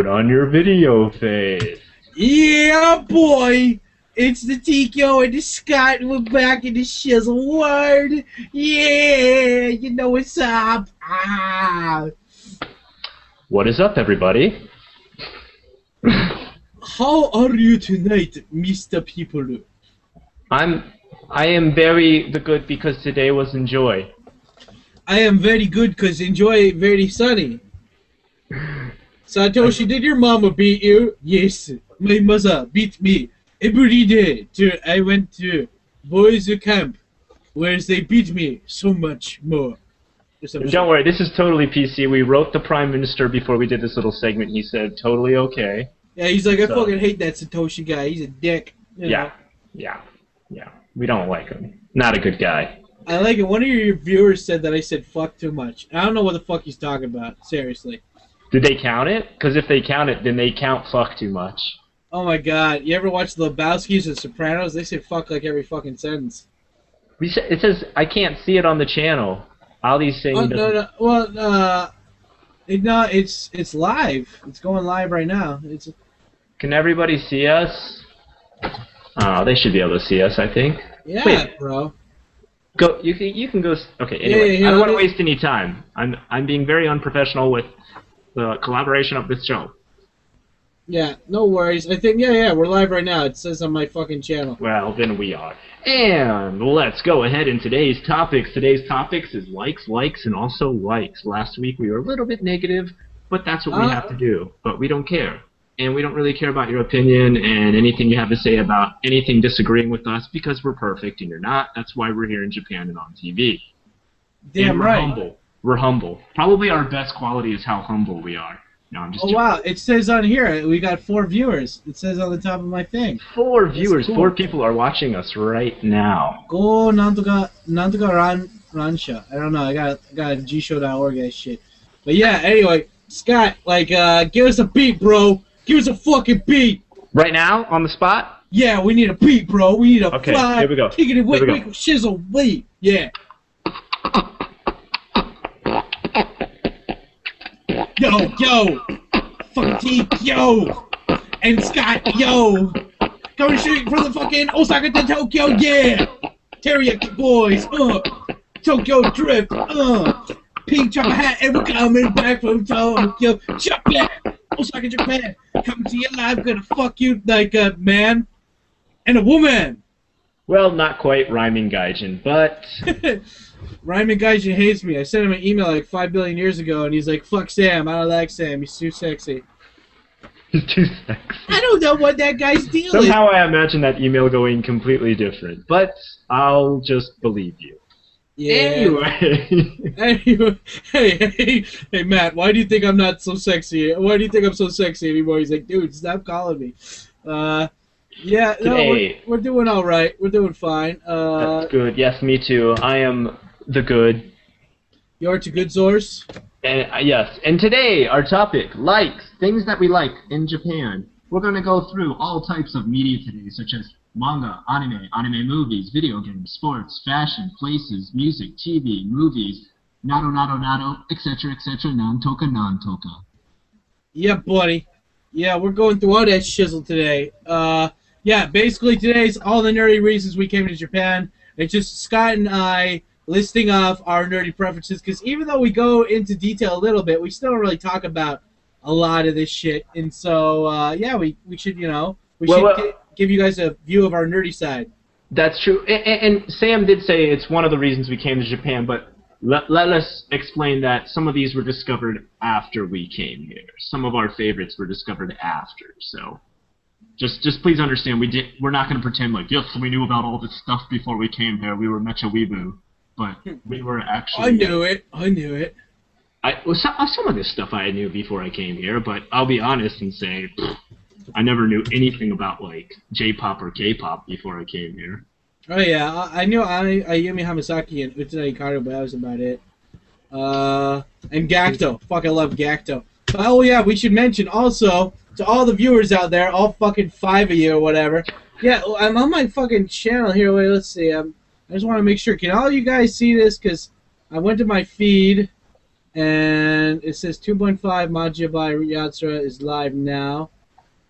Put on your video face. Yeah, boy! It's the Tikyo and the Scott, and we're back in the shizzle world. Yeah, you know what's up. Ah. What is up, everybody? How are you tonight, Mr. People? I am very good because today was Enjoy. I am very good because Enjoy very sunny. Satoshi, did your mama beat you? Yes, my mother beat me every day. I went to boys' camp, where they beat me so much more. Don't worry, this is totally PC. We wrote the Prime Minister before we did this little segment. He said totally okay. Yeah, he's like, I fucking hate that Satoshi guy. He's a dick. You know? Yeah. We don't like him. Not a good guy. I like it. One of your viewers said that I said fuck too much. I don't know what the fuck he's talking about. Seriously. Did they count it? Because if they count it, then they count fuck too much. Oh my god. You ever watch the Lebowskis or Sopranos? They say fuck like every fucking sentence. It says, I can't see it on the channel. Ali's saying... Oh, no. Well, it's live. It's going live right now. Can everybody see us? Oh, they should be able to see us, I think. Yeah, wait, bro. Go. You can go. Okay. Anyway, yeah, I don't want to waste any time. I'm being very unprofessional with the collaboration of this show. Yeah, no worries. I think we're live right now. It says on my fucking channel. Well, then we are. And let's go ahead in today's topics. Today's topics is likes, and also likes. Last week we were a little bit negative, but that's what we have to do. But we don't care. And we don't really care about your opinion and anything you have to say about anything disagreeing with us because we're perfect and you're not. That's why we're here in Japan and on TV. Damn and right. Humble. We're humble. Probably our best quality is how humble we are. No, I'm just joking. Wow, it says on here, we got 4 viewers. It says on the top of my thing. 4 viewers, cool. 4 people are watching us right now. Go nantoka ransha. I don't know, I got gshow.org that shit. But yeah, anyway, Scott, give us a beat, bro. Give us a fucking beat. Right now, on the spot? Yeah, we need a beat, bro. We need a fly, here we go. kick it, wait, shizzle, beat. Yeah. Yo, fucking T, yo, and Scott, yo, coming straight from the fucking Osaka to Tokyo, yeah, Teriyaki boys, Tokyo drift, pink chopper hat, and we're coming back from Tokyo, Japan, Osaka, Japan, coming to you live, gonna fuck you like a man and a woman. Well, not quite rhyming gaijin, but... Ryman Gaijin hates me. I sent him an email like 5 billion years ago, and he's like, fuck Sam, I don't like Sam, he's too sexy. He's too sexy. I don't know what that guy's deal is. Somehow I imagine that email going completely different, but I'll just believe you. Yeah. Anyway. Hey, Matt, why do you think I'm not so sexy? Why do you think I'm so sexy anymore? He's like, dude, stop calling me. Yeah, no, we're doing all right. We're doing fine. That's good. Yes, me too. I am the good. You're to good source? And yes. And today, our topic, likes, things that we like in Japan. We're going to go through all types of media today, such as manga, anime movies, video games, sports, fashion, places, music, TV, movies, nado, etc., nantoka. Yeah, buddy. Yeah, we're going through all that shizzle today. Yeah, basically today's all the nerdy reasons we came to Japan. It's just Scott and I listing off our nerdy preferences, because even though we go into detail a little bit, we still don't really talk about a lot of this shit. And so, yeah, we should, give you guys a view of our nerdy side. That's true. And Sam did say it's one of the reasons we came to Japan, but let us explain that some of these were discovered after we came here. Some of our favorites were discovered after, so... Just please understand, we're not going to pretend like, yes, we knew about all this stuff before we came here. We were Mecha Weeaboo, but we were actually... I knew it. Some of this stuff I knew before I came here, but I'll be honest and say, I never knew anything about, J-pop or K-pop before I came here. Oh, yeah, I knew Ayumi Hamasaki and Utena Hikaru, but that was about it. And Gacto. Fuck, I love Gacto. But, oh, yeah, we should mention also... to all the viewers out there, all fucking 5 of you or whatever. Yeah, I'm on my fucking channel here. Wait, let's see. I just want to make sure. Can all you guys see this? Because I went to my feed, And it says 2.5 MajiYabai Yatsura is live now.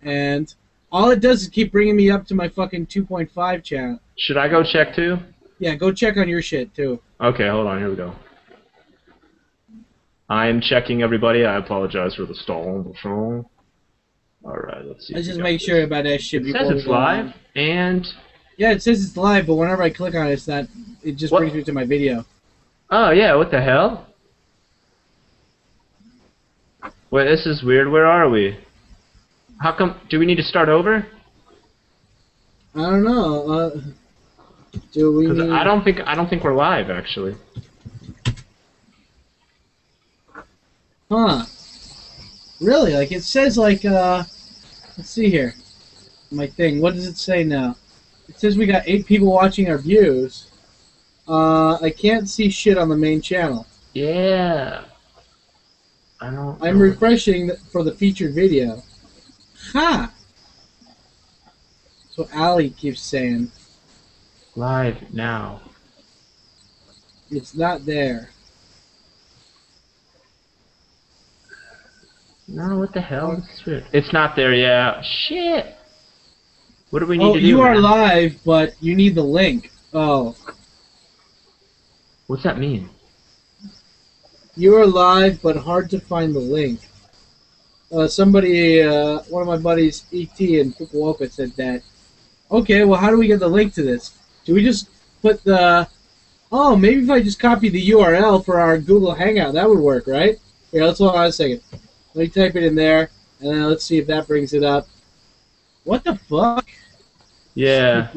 And all it does is keep bringing me up to my fucking 2.5 channel. Should I go check too? Yeah, go check on your shit too. Okay, hold on. Here we go. I'm checking, everybody. I apologize for the stall. Alright, let's see. Let's just make sure about that shit. It says it's live, and... Yeah, it says it's live, but whenever I click on it, it's not... It just brings me to my video. Oh, yeah, what the hell? Wait, this is weird. Where are we? How come... Do we need to start over? I don't know. Do we need... I don't think we're live, actually. Huh. Really? Like, it says, like, let's see here. My thing. What does it say now? It says we got 8 people watching our views. I can't see shit on the main channel. Yeah. I'm refreshing for the featured video. Ha! That's what Ali keeps saying. Live now. It's not there. No, what the hell? It's not there, yeah. Shit! What do we need to do? You are live, but you need the link. Oh. What's that mean? You are live, but hard to find the link. Somebody, one of my buddies, E.T. in Fukuoka, said that. Okay, well, how do we get the link to this? Do we just put the... Oh, maybe if I just copy the URL for our Google Hangout, that would work, right? Here, let's hold on a second. Let me type it in there, and then let's see if that brings it up. What the fuck? Yeah.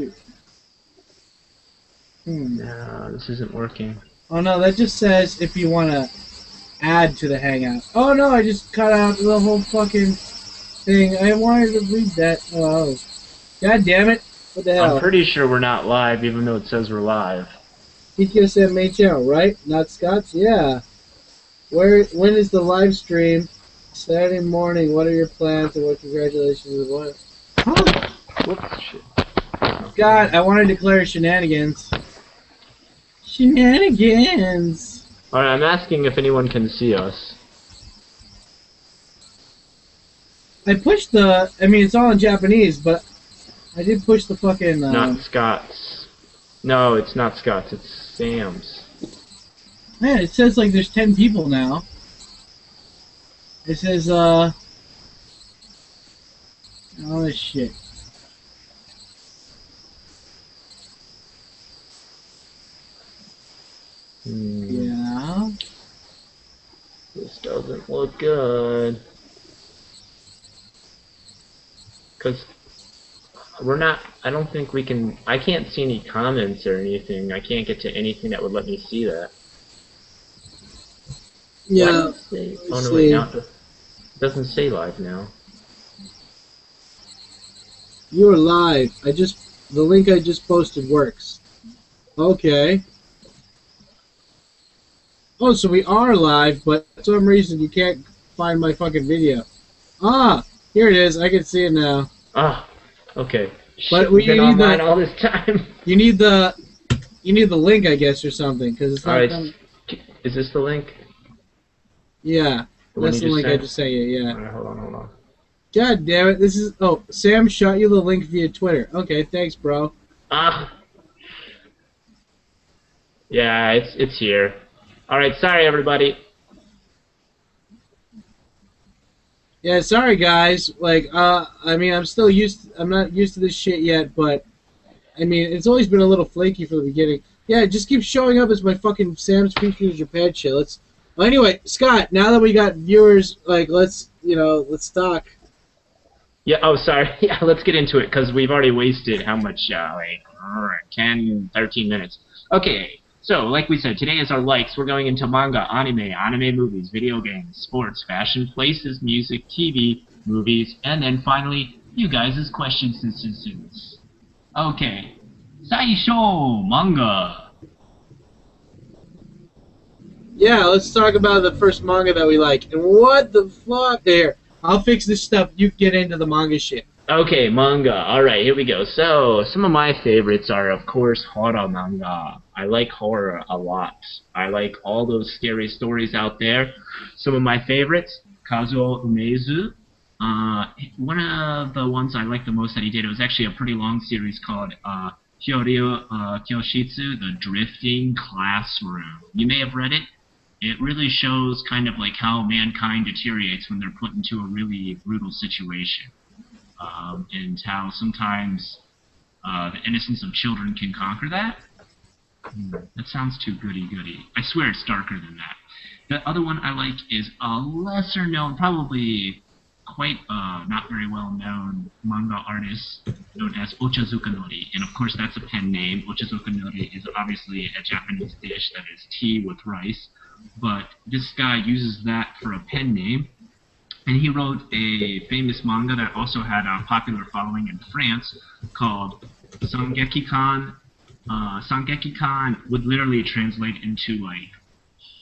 No, this isn't working. Oh no, that just says if you want to add to the Hangout. Oh no, I just cut out the whole fucking thing. I wanted to read that. Oh. God damn it. What the hell? I'm pretty sure we're not live, even though it says we're live. TTSM main channel, right? Not Scott's? Yeah. When is the live stream? Saturday morning. What are your plans and what congratulations? What? Huh? Whoops, shit. God, I want to declare shenanigans. Shenanigans! Alright, I'm asking if anyone can see us. I pushed the... I mean, it's all in Japanese, but I did push the fucking... Not Scott's. No, it's not Scott's. It's Sam's. Man, it says like there's 10 people now. It says, all this shit. Yeah. This doesn't look good. Because we're not, I don't think we can, I can't see any comments or anything. I can't get to anything that would let me see that. Yeah. Oh no, wait, now it doesn't say live now. You are live. The link I just posted works. Okay. Oh, so we are live, but for some reason you can't find my fucking video. Ah, here it is. I can see it now. Ah, okay. But we've been online all this time. You need the link, I guess, or something, because it's not. Alright, is this the link? Yeah, that's the link I just sent you. Yeah. Alright, hold on. God damn it! This is. Oh, Sam shot you the link via Twitter. Okay, thanks, bro. Ah. Yeah, it's here. Alright, sorry everybody. Yeah, sorry guys. Like, I mean, I'm not used to this shit yet, but I mean, it's always been a little flaky from the beginning. Yeah, it just keeps showing up as my fucking Sam Speaks to Japan shit. Well, anyway, Scott, now that we got viewers, like, let's talk. Yeah, oh, sorry. Yeah, let's get into it, because we've already wasted how much, 10, 13 minutes. Okay, so, like we said, today is our likes. We're going into manga, anime movies, video games, sports, fashion, places, music, TV, movies, and then finally, you guys' questions and answers. Okay. Saisho manga. Yeah, let's talk about the first manga that we like. And what the fuck? There. I'll fix this stuff. You get into the manga shit. Okay, manga. Alright, here we go. So, some of my favorites are, of course, horror manga. I like horror a lot. I like all those scary stories out there. Some of my favorites, Kazuo Umezu. One of the ones I liked the most that he did, it was actually a pretty long series called Hyoryu Kyoshitsu, The Drifting Classroom. You may have read it. It really shows kind of like how mankind deteriorates when they're put into a really brutal situation. And how sometimes the innocence of children can conquer that. That sounds too goody-goody. I swear it's darker than that. The other one I like is a lesser-known, probably quite not very well-known manga artist known as Ochazuka-nori. And of course that's a pen name. Ochazuka-nori is obviously a Japanese dish that is tea with rice. But this guy uses that for a pen name. And he wrote a famous manga that also had a popular following in France called Sangeki-kan. Sangeki-kan would literally translate into like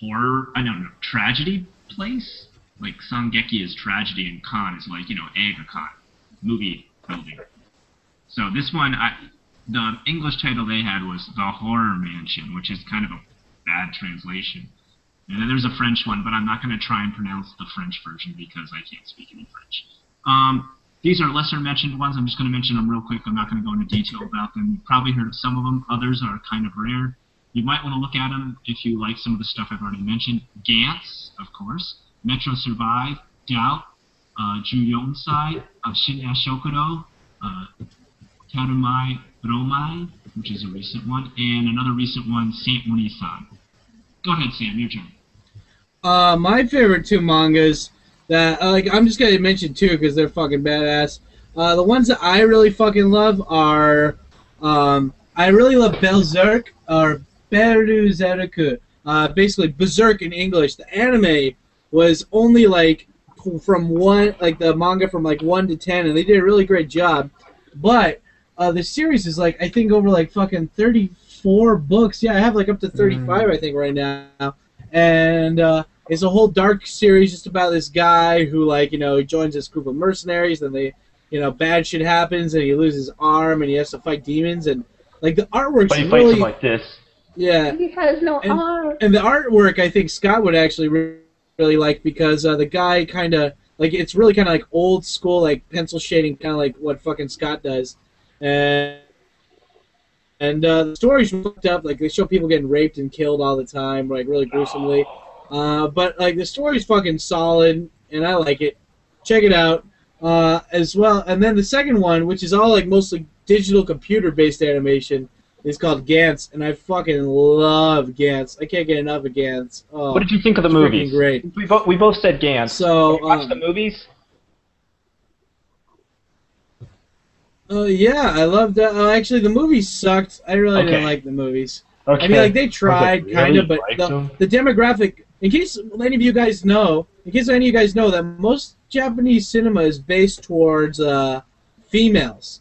horror, I don't know, tragedy place? Like Sangeki is tragedy and kan is like, Eiga-kan, movie building. So this one, the English title they had was The Horror Mansion, which is kind of a bad translation. And then there's a French one, but I'm not going to try and pronounce the French version because I can't speak any French. These are lesser mentioned ones. I'm just going to mention them real quick. I'm not going to go into detail about them. You've probably heard of some of them. Others are kind of rare. You might want to look at them if you like some of the stuff I've already mentioned. Gantz, of course. Metro Survive. Doubt. Juyonsai. Shinya Shokuro. Tarumai Romai, which is a recent one. And another recent one, Saint Oni-san. Go ahead, Sam. Your turn. My favorite two mangas that I'm just gonna mention two because they're fucking badass. The ones that I really fucking love are I really love Berserk or Berserk. Basically Berserk in English. The anime was only from the manga from 1 to 10, and they did a really great job. But the series is I think over fucking 34 books. Yeah, I have up to 35 I think right now. And it's a whole dark series just about this guy who he joins this group of mercenaries, and they bad shit happens and he loses his arm and he has to fight demons, and the artwork's But he really fights him like this. yeah. He has no arm. And the artwork I think Scott would actually really like because the guy kind of it's really kind of old school pencil shading, kind of what fucking Scott does. And the story's fucked up. They show people getting raped and killed all the time, really gruesomely. But the story's fucking solid, and I like it. Check it out as well. And then the second one, which is all mostly digital computer-based animation, is called Gantz, and I fucking love Gantz. I can't get enough of Gantz. Oh, What did you think of the it's movies? freaking great. We both said Gantz. So Have you watched the movies? yeah, I loved that. Actually, the movies sucked. I really didn't like the movies. Okay. I mean, they tried, really? kind of, but Liked them? the demographic. In case any of you guys know, that most Japanese cinema is based towards females,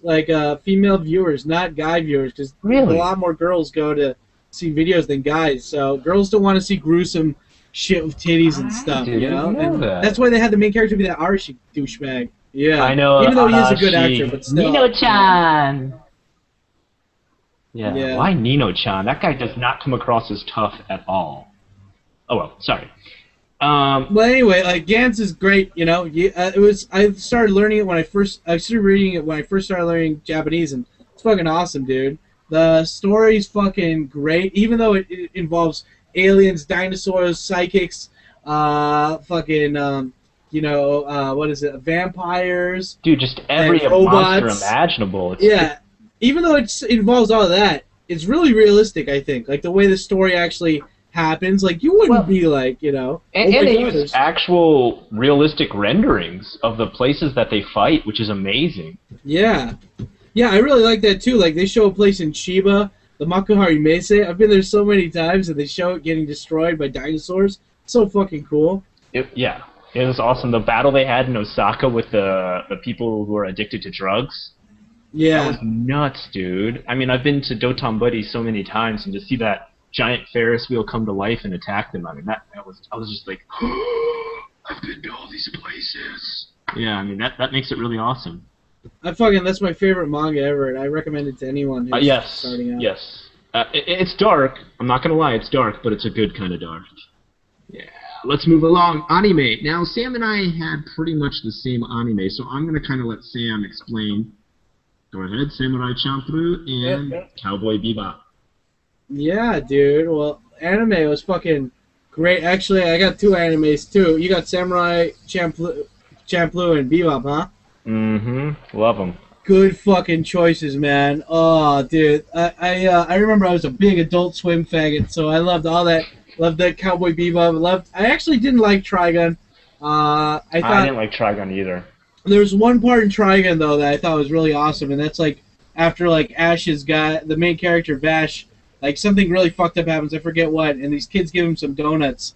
female viewers, not guy viewers, because Really? a lot more girls go to see videos than guys. So girls don't want to see gruesome shit with titties and stuff, didn't know And that. that's why they had the main character be that Arashi douchebag. Yeah, I know. Even though he is a good Arashi. actor, but still. Nino-chan. Yeah. Yeah. Why Nino-chan? That guy does not come across as tough at all. Oh well, sorry. Well, anyway, Gantz is great. It was. I started learning it when I started reading it when I first started learning Japanese, and it's fucking awesome, dude. The story's fucking great, even though it involves aliens, dinosaurs, psychics, what is it, vampires. Dude, just every and monster robots. imaginable. Even though it involves all of that, it's really realistic, I think. The way the story actually happens, you wouldn't be And oh they my God, use actual realistic renderings of the places that they fight, which is amazing. Yeah, I really like that too. They show a place in Chiba, the Makuhari Mese. I've been there so many times, and they show it getting destroyed by dinosaurs. So fucking cool. It was awesome. The battle they had in Osaka with the people who are addicted to drugs. Yeah. That was nuts, dude. I mean, I've been to Dotonbori so many times, and to see that giant Ferris wheel come to life and attack them, I mean, I was just like, I've been to all these places. Yeah, I mean, that makes it really awesome. That's my favorite manga ever, and I recommend it to anyone who's Yes, starting out. yes. It's dark. I'm not gonna lie, it's dark, but it's a good kind of dark. Yeah. Let's move along. Anime. Now, Sam and I had pretty much the same anime, so I'm gonna kind of let Sam explain. Go ahead, Samurai Champloo and Cowboy Bebop. Yeah, dude. Well, anime was fucking great. Actually, I got 2 animes too. You got Samurai Champloo and Bebop, huh? Mm-hmm. Love them. Good fucking choices, man. Oh, dude. I remember I was a big Adult Swim faggot, so I loved all that. Loved that Cowboy Bebop. I actually didn't like Trigun. I didn't like Trigun either. There was one part in Trigun though that I thought was really awesome, and that's like after like Ash's guy, the main character Vash, like something really fucked up happens. I forget what, and these kids give him some donuts,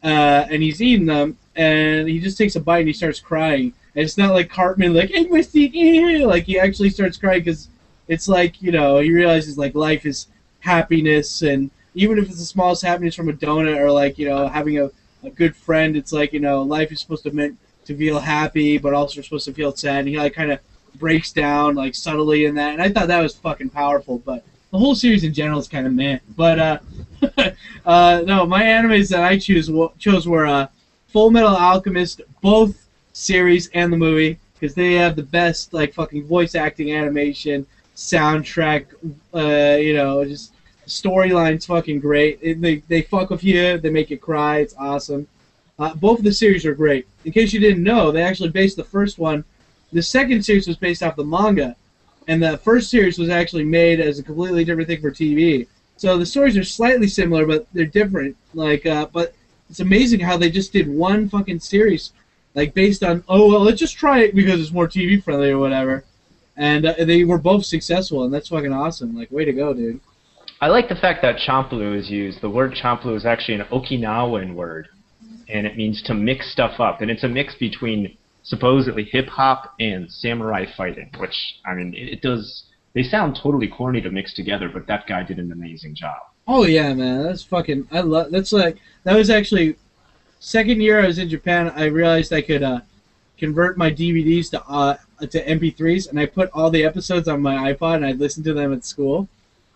and he's eating them, and he just takes a bite and he starts crying. And it's not like Cartman, like I must eat, like he actually starts crying because it's like he realizes like life is happiness, and even if it's the smallest happiness from a donut or like having a good friend, it's like life is supposed to meant to feel happy, but also you're supposed to feel sad. And he like kind of breaks down like subtly in that, and I thought that was fucking powerful. But the whole series in general is kind of meh. But no, my animes that I chose were Full Metal Alchemist, both series and the movie, because they have the best like fucking voice acting, animation, soundtrack. Just storyline's fucking great. They fuck with you. They make you cry. It's awesome. Both of the series are great. In case you didn't know, they actually based the first one. The second series was based off the manga, and the first series was actually made as a completely different thing for TV. So the stories are slightly similar, but they're different. But it's amazing how they just did one fucking series, like based on let's just try it because it's more TV friendly or whatever. And they were both successful, and that's fucking awesome. Like, way to go, dude. I like the fact that Champloo is used. The word Champloo is actually an Okinawan word, and it means to mix stuff up. And it's a mix between supposedly hip-hop and samurai fighting, which, I mean, it does... They sound totally corny to mix together, but that guy did an amazing job. Oh, yeah, man. That's fucking... That was actually... Second year I was in Japan, I realized I could convert my DVDs to MP3s, and I put all the episodes on my iPod, and I'd listen to them at school.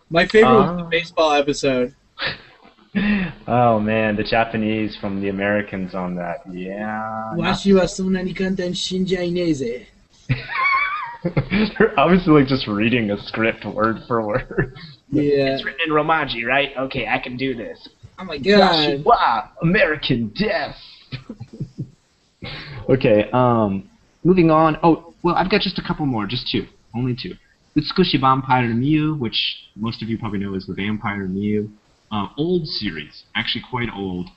My favorite was the baseball episode. Oh man, the Japanese from the Americans on that. Yeah. Washi wa sonna ni kantan shinjai neze. They're obviously like just reading a script word for word. Yeah. It's written in Romaji, right? Okay, I can do this. Oh my god. Wow, American Death. Okay, moving on. Oh, well, I've got just a couple more, just 2. Only 2. Utsukushi Vampire Miu, which most of you probably know as the Vampire Miu. Old series, actually quite old.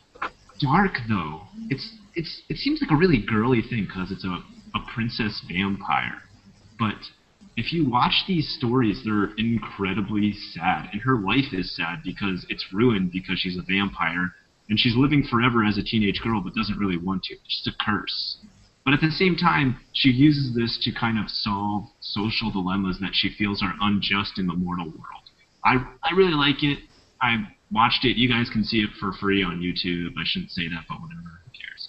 Dark though. It seems like a really girly thing because it's a princess vampire. But if you watch these stories, they're incredibly sad, and her life is sad because it's ruined because she's a vampire, and she's living forever as a teenage girl but doesn't really want to. It's just a curse. But at the same time, she uses this to kind of solve social dilemmas that she feels are unjust in the mortal world. I really like it. I watched it. You guys can see it for free on YouTube. I shouldn't say that, but whatever. Who cares?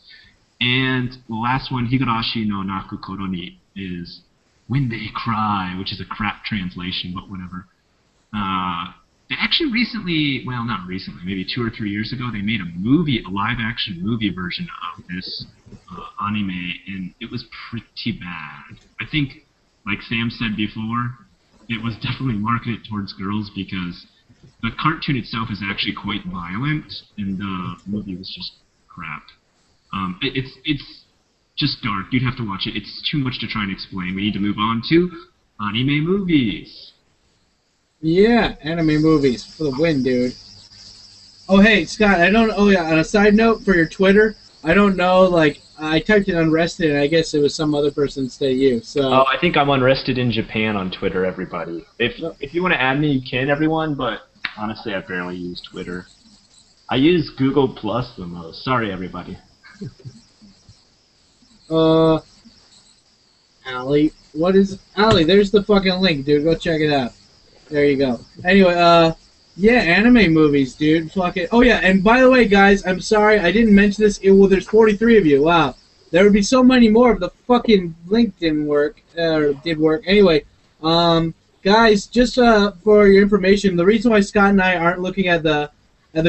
And the last one, Higurashi no Naku Koro ni, is When They Cry, which is a crap translation, but whatever. They actually recently, well, not recently, maybe 2 or 3 years ago, they made a live-action movie version of this anime, and it was pretty bad. I think, like Sam said before, it was definitely marketed towards girls because the cartoon itself is actually quite violent, and the movie was just crap. It's just dark. You'd have to watch it. It's too much to try and explain. We need to move on to anime movies. Yeah, anime movies for the win, dude. Oh, hey, Scott, on a side note for your Twitter, I don't know, like, I typed in Unrested, and I guess it was some other person instead of you, so... Oh, I think I'm Unrested in Japan on Twitter, everybody. If you want to add me, you can, everyone, but honestly, I barely use Twitter. I use Google Plus the most. Sorry, everybody. Allie, Allie, there's the fucking link, dude. Go check it out. There you go. Anyway, yeah, anime movies, dude. Fucking. Oh yeah, and by the way, guys, I'm sorry I didn't mention this. Well, there's 43 of you. Wow. there would be so many more if the fucking link didn't work, or did work. Anyway, guys, just for your information, the reason why Scott and I aren't looking at the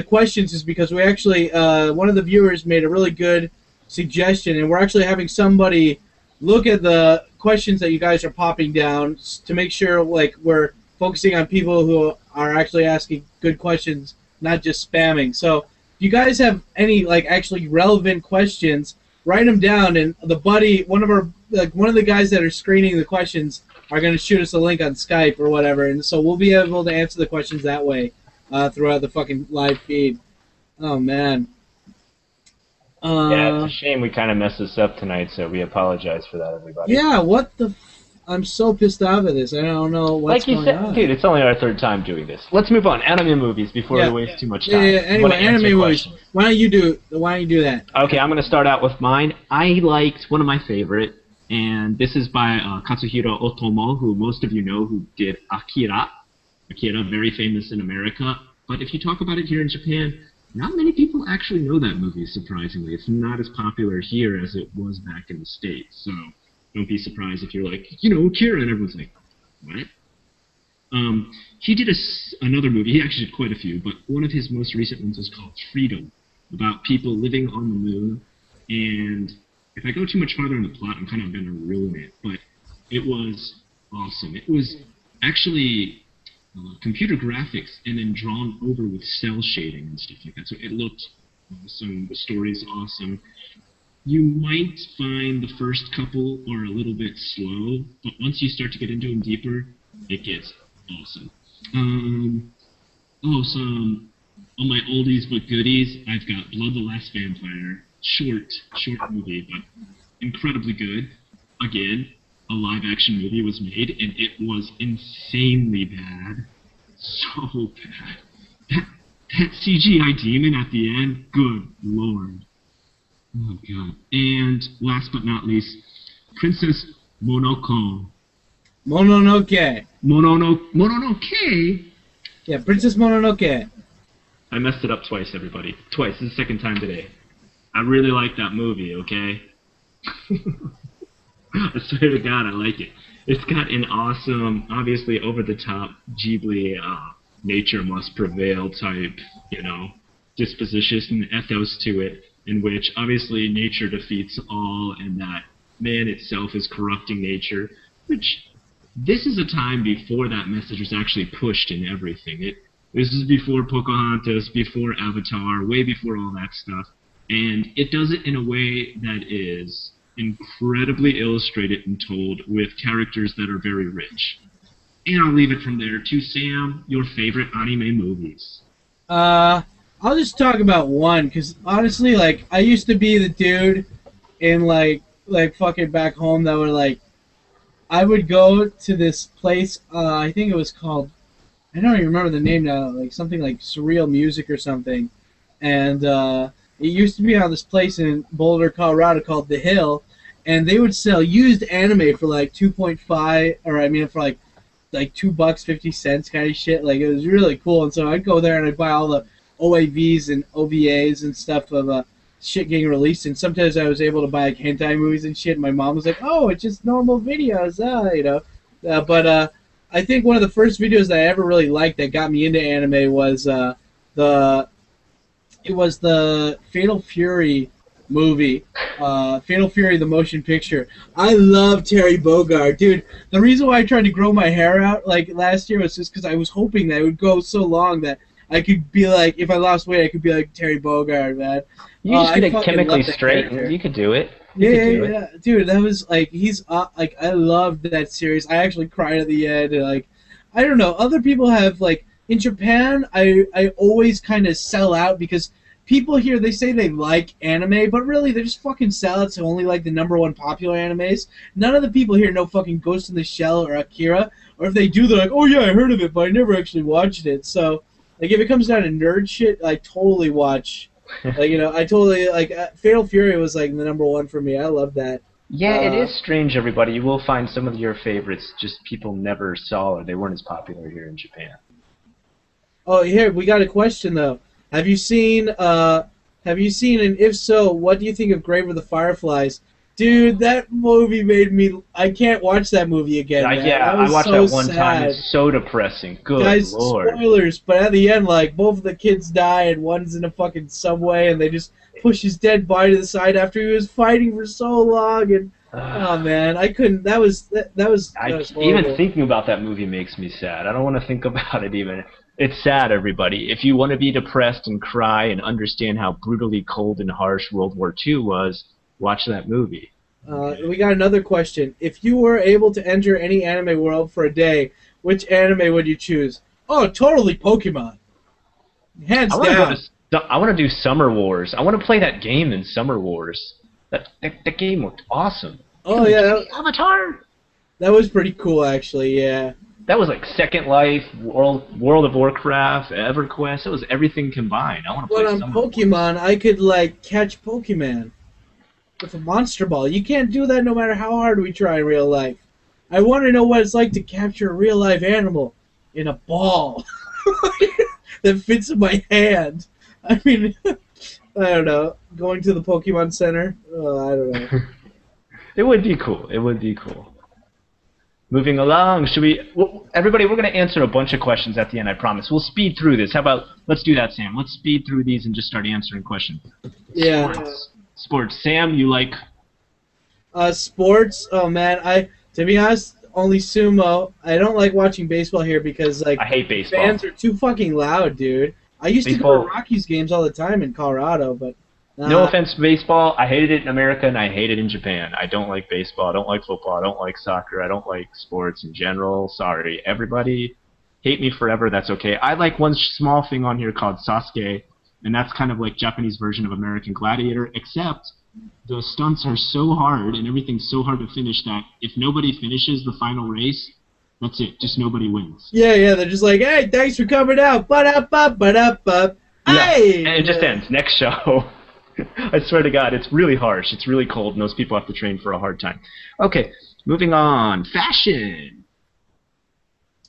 questions is because we actually, one of the viewers made a really good suggestion, and we're actually having somebody look at the questions that you guys are popping down to make sure like we're focusing on people who are actually asking good questions, not just spamming. So if you guys have any like actually relevant questions, write them down, and one of the guys that are screening the questions are going to shoot us a link on Skype or whatever, and so we'll be able to answer the questions that way throughout the fucking live feed. Oh man. Yeah, it's a shame we kind of messed this up tonight, so we apologize for that, everybody. Yeah, what the... I'm so pissed off at this. I don't know what's going on. Like you said, dude, it's only our third time doing this. Let's move on. Anime movies before we waste too much time. Yeah. Anyway, anime movies. Why don't you do that? Okay, I'm going to start out with mine. I liked one of my favorite, and this is by Katsuhiro Otomo, who most of you know, who did Akira. Akira, very famous in America. But if you talk about it here in Japan, not many people actually know that movie, surprisingly. It's not as popular here as it was back in the States. So don't be surprised if you're like, Akira, and everyone's like, what? He did another movie. He actually did quite a few, but one of his most recent ones was called Freedom, about people living on the moon. And if I go too much farther in the plot, I'm kind of going to ruin it. But it was awesome. It was actually... computer graphics and then drawn over with cell shading and stuff like that. So it looked awesome. The story's awesome. You might find the first couple are a little bit slow, but once you start to get into them deeper, it gets awesome. Some on my oldies but goodies, I've got Blood the Last Vampire. Short movie, but incredibly good. Again, a live-action movie was made, and it was insanely bad. So bad. That CGI demon at the end, good lord. Oh, God. And last but not least, Princess Mononoke. Mononoke. Mononoke? Yeah, Princess Mononoke. I messed it up twice, everybody. Twice. This is the second time today. I really like that movie, okay? I swear to God, I like it. It's got an awesome, obviously over-the-top Ghibli nature must prevail type, disposition and ethos to it, in which obviously nature defeats all and that man itself is corrupting nature, which this is a time before that message was actually pushed in everything. This is before Pocahontas, before Avatar, way before all that stuff, and it does it in a way that is incredibly illustrated and told with characters that are very rich. And I'll leave it from there to Sam, your favorite anime movies. I'll just talk about one, because honestly, like, I used to be the dude in, like fucking back home that would, like, I would go to this place, I think it was called, I don't even remember the name now, like, something like Surreal Music or something, and, it used to be on this place in Boulder, Colorado called The Hill, and they would sell used anime for like 2.5, or I mean for like $2.50 kind of shit. Like, it was really cool, and so I'd go there and I'd buy all the OAVs and OVAs and stuff of shit getting released, and sometimes I was able to buy like hentai movies and shit, and my mom was like, oh, it's just normal videos, but I think one of the first videos that I ever really liked that got me into anime was the Fatal Fury movie, Fatal Fury the motion picture. I love Terry Bogard, dude. The reason why I tried to grow my hair out like last year was just because I was hoping that it would go so long that I could be like, if I lost weight, I could be like Terry Bogard, man. You just get it chemically straight. You could do it. Yeah, dude. That was like I loved that series. I actually cried at the end. And, like, I don't know. Other people have like in Japan. I always kind of sell out because people here, they say they like anime, but really they're just fucking sellouts who only like the #1 popular animes. None of the people here know fucking Ghost in the Shell or Akira, or if they do, they're like, oh yeah, I heard of it, but I never actually watched it. So, like, if it comes down to nerd shit, I totally watch. Like, I totally, like, Fatal Fury was, like, the #1 for me. I love that. Yeah, it is strange, everybody. You will find some of your favorites just people never saw or they weren't as popular here in Japan. Oh, here, we got a question, though. Have you seen, and if so, what do you think of Grave of the Fireflies? Dude, that movie made me... I can't watch that movie again, man. Yeah, I watched so that one time. It's so depressing. Good Guys, Lord. spoilers, but at the end, like, both of the kids die and one's in a fucking subway and they just push his dead body to the side after he was fighting for so long and... Oh, man, I couldn't... That was horrible. Even thinking about that movie makes me sad. I don't want to think about it even. It's sad, everybody. If you want to be depressed and cry and understand how brutally cold and harsh World War II was, watch that movie. We got another question. If you were able to enter any anime world for a day, which anime would you choose? Oh, totally Pokemon. Hands down. I want to do Summer Wars. I want to play that game in Summer Wars. That game looked awesome. Oh, yeah. Avatar. That was pretty cool, actually, yeah. That was like Second Life, World of Warcraft, EverQuest. It was everything combined. I want to play But on Pokemon, I could, like, catch Pokemon with a Monster Ball. You can't do that no matter how hard we try in real life. I want to know what it's like to capture a real-life animal in a ball that fits in my hand. I mean... I don't know. Going to the Pokemon Center? I don't know. It would be cool. It would be cool. Moving along, should we... Well, everybody, we're going to answer a bunch of questions at the end, I promise. We'll speed through this. How about... Let's do that, Sam. Let's speed through these and just start answering questions. Yeah. Sports. Sam, you like... Sports? Oh, man. To be honest, only sumo. I don't like watching baseball here because, like... I hate baseball. Fans are too fucking loud, dude. I used to go to Rockies games all the time in Colorado, but... No offense to baseball. I hated it in America, and I hate it in Japan. I don't like baseball. I don't like football. I don't like soccer. I don't like sports in general. Sorry. Everybody, hate me forever. That's okay. I like one small thing on here called Sasuke, and that's kind of like Japanese version of American Gladiator, except the stunts are so hard and everything's so hard to finish that if nobody finishes the final race, that's it. Just nobody wins. Yeah, they're just like, hey, thanks for coming out. Ba-da-ba-ba-da-ba. Hey! And it just ends. Next show. I swear to God, it's really harsh. It's really cold, and those people have to train for a hard time. Okay, moving on. Fashion.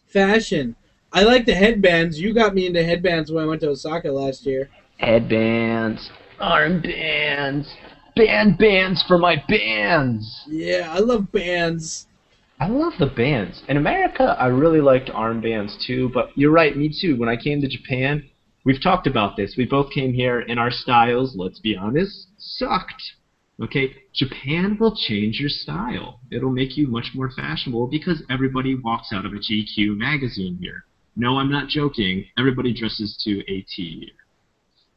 Fashion. I like the headbands. You got me into headbands when I went to Osaka last year. Headbands. Armbands. Bands for my bands. Yeah, I love bands. I love the bands. In America, I really liked armbands too, but you're right, me too. When I came to Japan, we've talked about this. We both came here and our styles, let's be honest, sucked. Okay? Japan will change your style. It'll make you much more fashionable because everybody walks out of a GQ magazine here. No, I'm not joking. Everybody dresses to a T here.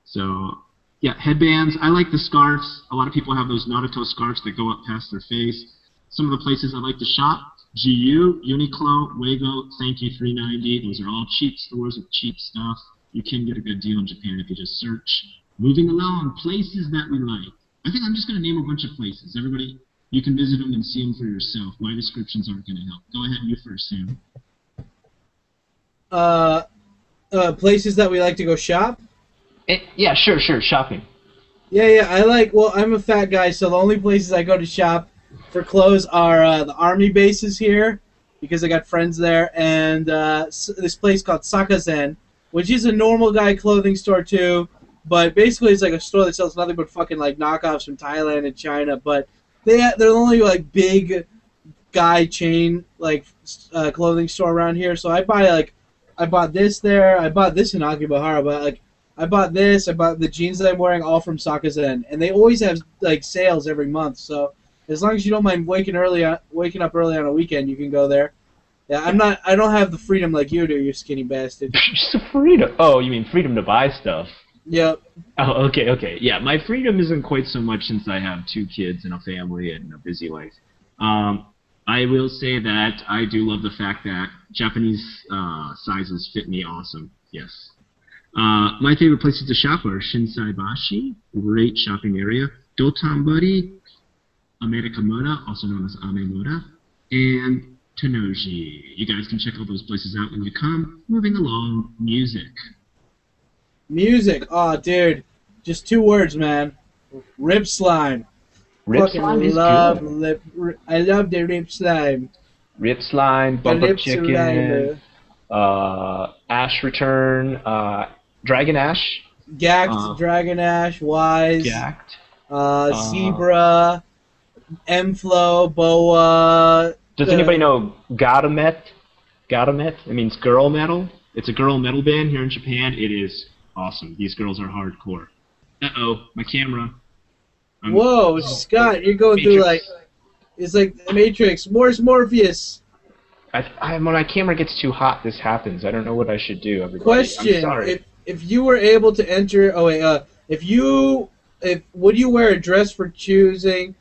So, yeah, headbands. I like the scarves. A lot of people have those Naruto scarves that go up past their face. Some of the places I like to shop, GU, Uniqlo, Wego, Thank You 390. Those are all cheap stores with cheap stuff. You can get a good deal in Japan if you just search. Moving along, places that we like. I think I'm just going to name a bunch of places. Everybody, you can visit them and see them for yourself. My descriptions aren't going to help. Go ahead, you first, Sam. Places that we like to go shop? Yeah, sure, shopping. Yeah, I'm a fat guy, so the only places I go to shop for clothes are the army bases here, because I got friends there, and this place called Sakazen, which is a normal guy clothing store too, but basically it's like a store that sells nothing but fucking like knockoffs from Thailand and China, but they're only like big guy chain like clothing store around here. So I bought this there, I bought this in Akihabara, but like I bought the jeans that I'm wearing all from Sakazen, and they always have like sales every month. So as long as you don't mind waking up early on a weekend, you can go there. Yeah, I don't have the freedom like you do, you skinny bastard. Freedom? Oh, you mean freedom to buy stuff? Yep. Oh, okay. Yeah, my freedom isn't quite so much since I have 2 kids and a family and a busy life. I will say that I do love the fact that Japanese sizes fit me awesome. Yes. My favorite places to shop are Shinsaibashi, great shopping area, Dotonbori, Amerikamura, also known as Amemura, and Tenoji. You guys can check all those places out when you come. Moving along, music. Music. Oh, dude. Just 2 words, man. Rip slime. Rip slime is good. I love the rip slime. Rip slime, bump up chicken, Ash Return, Dragon Ash. Gacked, Dragon Ash, Wise. Gacked. Zebra. M-Flow, Boa. Does anybody know Garamet? Garamet? It means girl metal. It's a girl metal band here in Japan. It is awesome. These girls are hardcore. Uh-oh, my camera. Whoa, Scott, you're going through like... It's like the Matrix. Morpheus. When my camera gets too hot, this happens. I don't know what I should do. Everybody. Question: I'm sorry. If you were able to enter, would you wear a dress for choosing,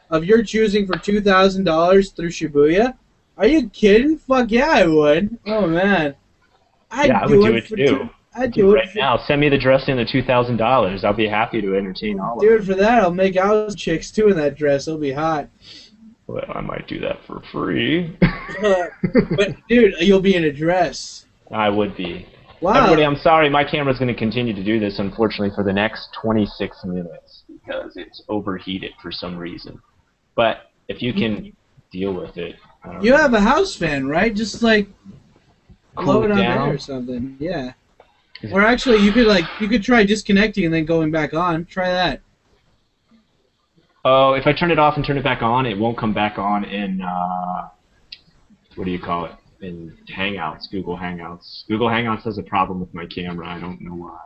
of your choosing for $2,000 through Shibuya? Are you kidding? Fuck yeah, I would. Oh man, I would do it too. I'd do it right now. Send me the dress and the $2,000. I'll be happy to entertain all of them. Do it for that. I'll make out chicks too in that dress. It'll be hot. Well, I might do that for free. But, dude, you'll be in a dress. I would be. Wow. Everybody, I'm sorry. My camera's going to continue to do this, unfortunately, for the next 26 minutes because it's overheated for some reason. But if you can deal with it. You have a house fan, right? Just, like, blow it on there or something. Yeah. Or actually, you could try disconnecting and then going back on. Try that. Oh, if I turn it off and turn it back on, it won't come back on in, what do you call it, in Hangouts, Google Hangouts. Google Hangouts has a problem with my camera. I don't know why.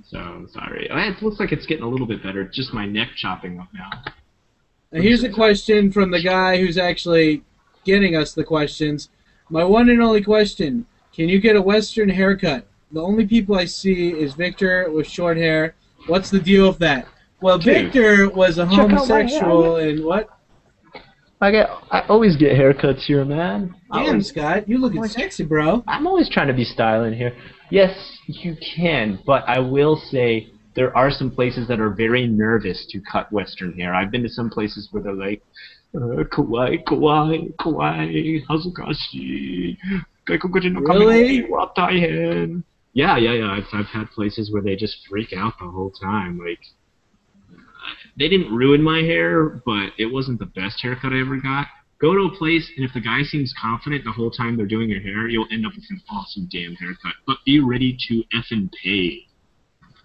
So, I'm sorry. It looks like it's getting a little bit better. It's just my neck chopping up now. Now here's a question from the guy who's actually getting us the questions. My one and only question, can you get a Western haircut? The only people I see is Victor with short hair. What's the deal with that? Well, Dude, Victor was a homosexual and what? I always get haircuts here, man. Damn, Scott, you looking sexy, bro. I'm always trying to be styling here. Yes, you can, but I will say there are some places that are very nervous to cut Western hair. I've been to some places where they're like, kawaii, kawaii, kawaii, hazukashi, gaikugoji no kami wa taihen. Yeah. I've had places where they just freak out the whole time. Like, they didn't ruin my hair, but it wasn't the best haircut I ever got. Go to a place, and if the guy seems confident the whole time they're doing your hair, you'll end up with an awesome damn haircut. But be ready to effing pay.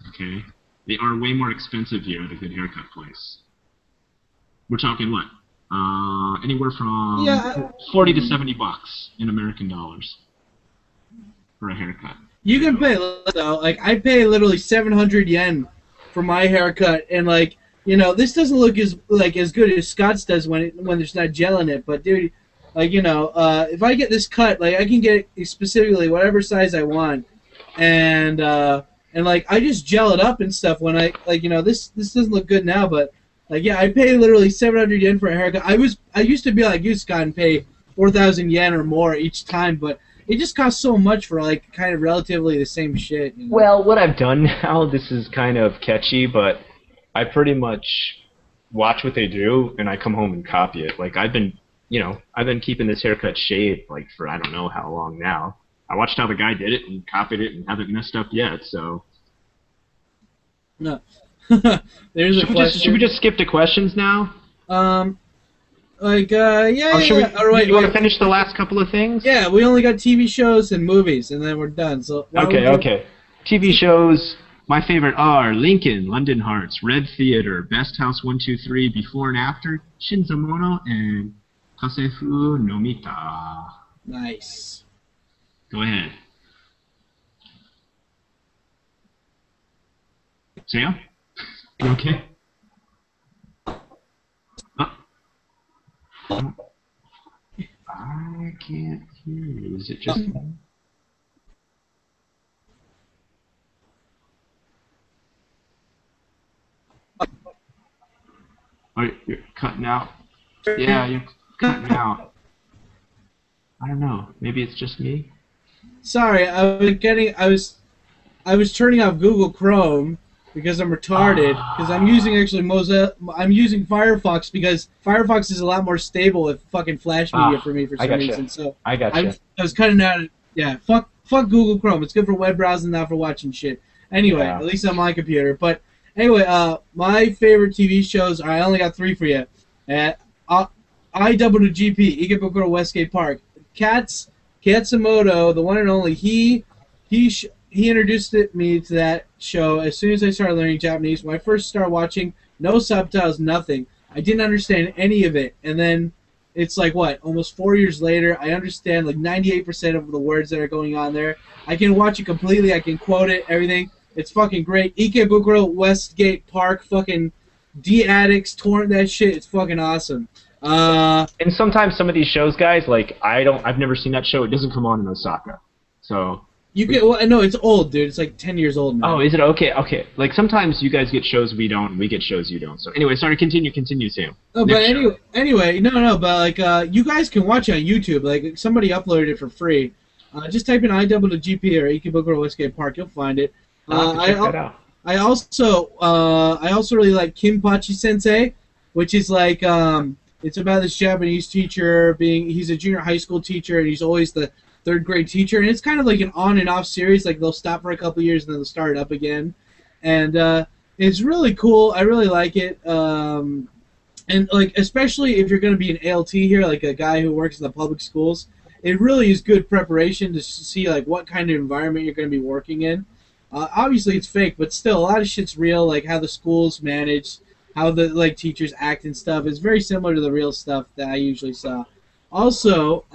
Okay? They are way more expensive here at a good haircut place. We're talking what? Anywhere from 40 to 70 bucks in American dollars for a haircut. You can pay less, though. Like, I pay literally 700 yen for my haircut, and like, you know, this doesn't look as good as Scott's does when there's not gel in it. But dude, like, you know, if I get this cut, like, I can get specifically whatever size I want, and like, I just gel it up and stuff. When I, like, you know, this doesn't look good now, but like, yeah, I pay literally 700 yen for a haircut. I used to be like you, Scott, and pay 4,000 yen or more each time, but it just costs so much for, like, kind of relatively the same shit. You know? Well, what I've done now, this is kind of catchy, but I pretty much watch what they do, and I come home and copy it. Like, I've been keeping this haircut shaved, like, for I don't know how long now. I watched how the guy did it and copied it and haven't messed up yet, so. No. There's a question. Should we just skip to questions now? Yeah. You want to finish the last couple of things? Yeah, we only got TV shows and movies, and then we're done. So okay. TV shows, my favorite are Lincoln, London Hearts, Red Theater, Best House 123, Before and After, Shinzamono, and Kasefu no Mita. Nice. Go ahead. Sam? You okay? I can't hear you. Is it just me? Oh, you're cutting out. Yeah, you're cutting out. I don't know. Maybe it's just me. Sorry, I was turning off Google Chrome because I'm retarded. Because I'm using I'm using Firefox because Firefox is a lot more stable with fucking Flash media for me for some reason. So I was cutting out. Yeah, fuck Google Chrome. It's good for web browsing, not for watching shit. Anyway, at least on my computer. But anyway, my favorite TV shows. I only got 3 for you. IWGP, Ikebukuro Westgate Park. Katsumoto, the one and only. He introduced me to that show as soon as I started learning Japanese. When I first started watching, no subtitles, nothing. I didn't understand any of it, and then it's like what, almost 4 years later, I understand like 98% of the words that are going on there. I can watch it completely. I can quote it, everything. It's fucking great. Ikebukuro Westgate Park, fucking D-Addicts, torrent that shit. It's fucking awesome. And sometimes some of these shows, guys, like I've never seen that show. It doesn't come on in Osaka, so. You get well, no, it's old, dude. It's like 10 years old now. Oh, is it? Okay, okay. Like sometimes you guys get shows we don't, and we get shows you don't. So anyway, sorry. Continue, Sam. Oh, but anyway, no, but like you guys can watch it on YouTube. Like somebody uploaded it for free. Just type in IWGP or Ikebukuro Westgate Park. You'll find it. Check that out. I also really like Kinpachi Sensei, which is like it's about this Japanese teacher he's a junior high school teacher, and he's always the third grade teacher, and it's kind of like an on and off series. Like they'll stop for a couple years and then they'll start it up again, and it's really cool. I really like it, and like especially if you're going to be an ALT here, like a guy who works in the public schools, it really is good preparation to see like what kind of environment you're going to be working in. Obviously it's fake, but still a lot of shit's real, like how the schools manage, how the like teachers act and stuff. It's very similar to the real stuff that I usually saw. Also,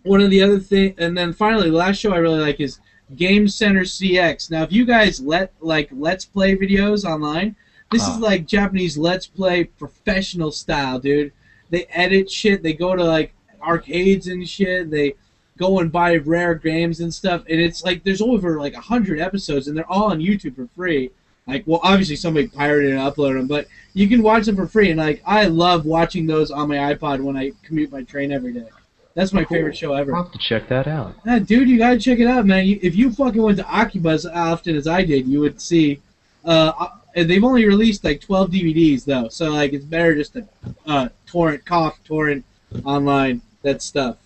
one of the other things, and then finally, the last show I really like is Game Center CX. Now, if you guys let's play videos online, this is like Japanese let's play professional style, dude. They edit shit. They go to like arcades and shit. They go and buy rare games and stuff, and it's like there's over like 100 episodes, and they're all on YouTube for free. Like, well, obviously somebody pirated and uploaded them, but you can watch them for free, and like I love watching those on my iPod when I commute my train every day. That's my favorite show ever. I'll have to check that out. Yeah, dude, you gotta check it out, man. If you fucking went to Akiba as often as I did, you would see. They've only released like 12 DVDs though, so like it's better just to torrent online that stuff.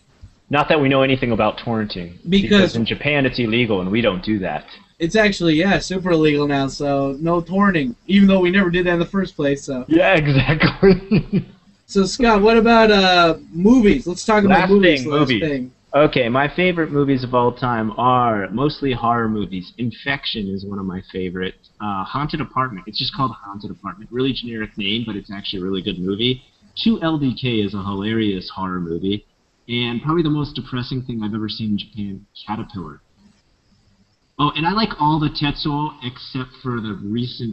Not that we know anything about torrenting, because in Japan it's illegal and we don't do that. It's actually super illegal now, so no torrenting, even though we never did that in the first place. So. Yeah, exactly. So Scott, what about movies? Let's talk about movies. Okay, my favorite movies of all time are mostly horror movies. Infection is one of my favorite. Haunted Apartment. It's just called Haunted Apartment. Really generic name, but it's actually a really good movie. 2LDK is a hilarious horror movie. And probably the most depressing thing I've ever seen in Japan, Caterpillar. Oh, and I like all the Tetsuo except for the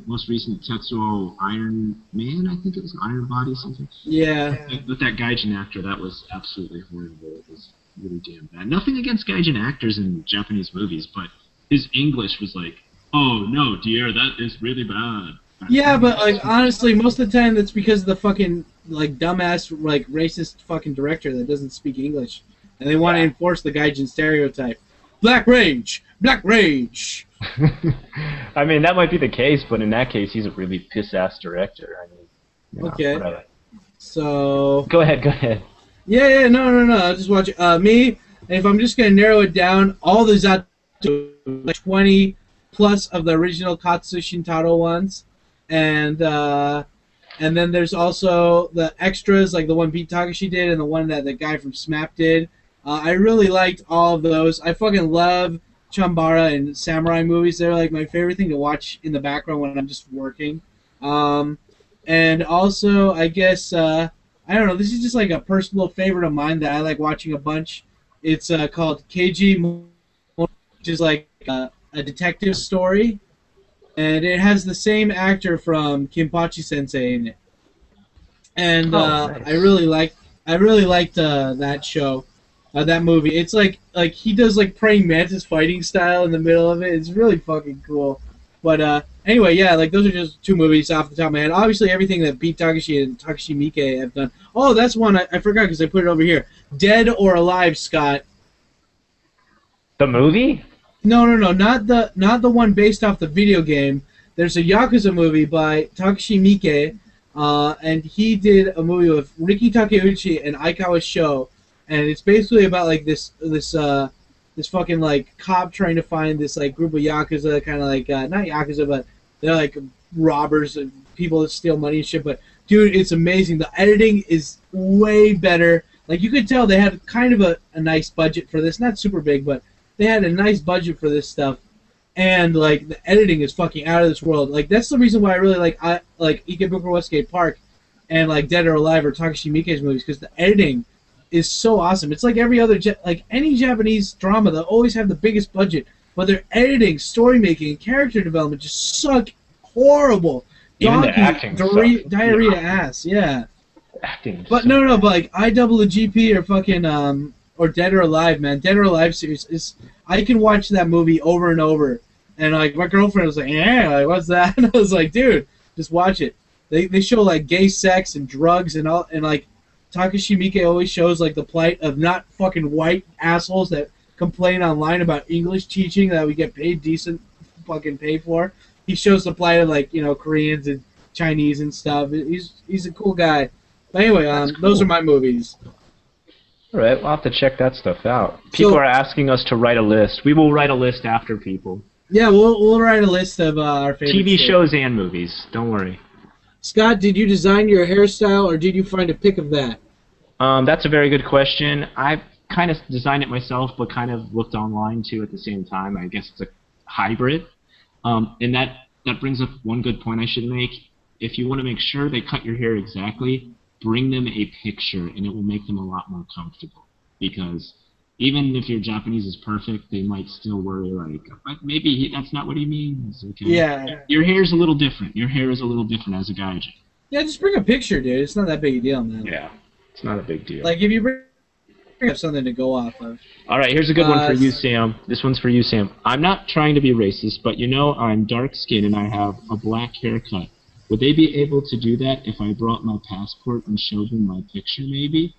most recent Tetsuo Iron Man, I think it was Iron Body something. Yeah. With that Gaijin actor, that was absolutely horrible. It was really damn bad. Nothing against Gaijin actors in Japanese movies, but his English was like, oh no, dear, that is really bad. Yeah, but like honestly, most of the time that's because of the fucking like dumbass like racist fucking director that doesn't speak English, and they want to enforce the Gaijin stereotype. Black Rage! Black Rage! I mean, that might be the case, but in that case, he's a really piss-ass director. I mean, you know, okay. Whatever. So... Go ahead. Yeah, no. I'll just watch it. Me, if I'm just going to narrow it down, all the Zatsu, like 20 plus of the original Katsu Shintaro ones, and then there's also the extras, like the one Pete Takashi did and the one that the guy from SMAP did. I really liked all of those. I fucking love Chambara and samurai movies. They're like my favorite thing to watch in the background when I'm just working. And also, I guess, I don't know, this is just like a personal favorite of mine that I like watching a bunch. It's called Keiji, which is like a detective story. And it has the same actor from Kinpachi Sensei in it. And nice. I really liked that show. That movie. It's like he does like praying mantis fighting style in the middle of it. It's really fucking cool. But anyway, yeah, like those are just two movies off the top of my head. Obviously, everything that Pete Takashi and Takashi Miike have done. Oh, that's one I forgot because I put it over here. Dead or Alive, Scott. The movie? No, not the one based off the video game. There's a Yakuza movie by Takashi Miike, and he did a movie with Riki Takeuchi and Aikawa Sho. And it's basically about like this fucking like cop trying to find this like group of yakuza, kind of like not yakuza, but they're like robbers and people that steal money and shit. But dude, it's amazing. The editing is way better. Like you could tell they had kind of a nice budget for this, not super big, but they had a nice budget for this stuff. and like the editing is fucking out of this world. Like that's the reason why I really like Ikebukuro Westgate Park and like Dead or Alive or Takashi Miike's movies, because the editing is so awesome. It's like every other like any Japanese drama, they always have the biggest budget, but their editing, story making, and character development just suck horrible. Even the acting diarrhea ass, yeah. Acting. But so no, but like IWGP or fucking or Dead or Alive, man. Dead or Alive series is, I can watch that movie over and over, and like my girlfriend was like, yeah, like what's that? And I was like, dude, just watch it. They show like gay sex and drugs and all, and like Takashi Miike always shows like the plight of not fucking white assholes that complain online about English teaching that we get paid decent fucking pay for. He shows the plight of like, you know, Koreans and Chinese and stuff. He's a cool guy. But anyway, cool. Those are my movies. All right, we'll have to check that stuff out. People are asking us to write a list. We will write a list after people. Yeah, we'll write a list of our favorite TV shows and movies. Don't worry. Scott, did you design your hairstyle, or did you find a pic of that? That's a very good question. I've kind of designed it myself, but kind of looked online too at the same time. I guess it's a hybrid. And that brings up one good point I should make. If you want to make sure they cut your hair exactly, bring them a picture, and it will make them a lot more comfortable. Because even if your Japanese is perfect, they might still worry, like, but maybe that's not what he means. Okay? Yeah. Your hair's a little different. Your hair is a little different as a gaijin. Yeah, just bring a picture, dude. It's not that big a deal, man. Yeah, it's not a big deal. Like, if you bring up something to go off of. All right, here's a good one for you, Sam. This one's for you, Sam. I'm not trying to be racist, but you know I'm dark-skinned and I have a black haircut. Would they be able to do that if I brought my passport and showed them my picture, maybe?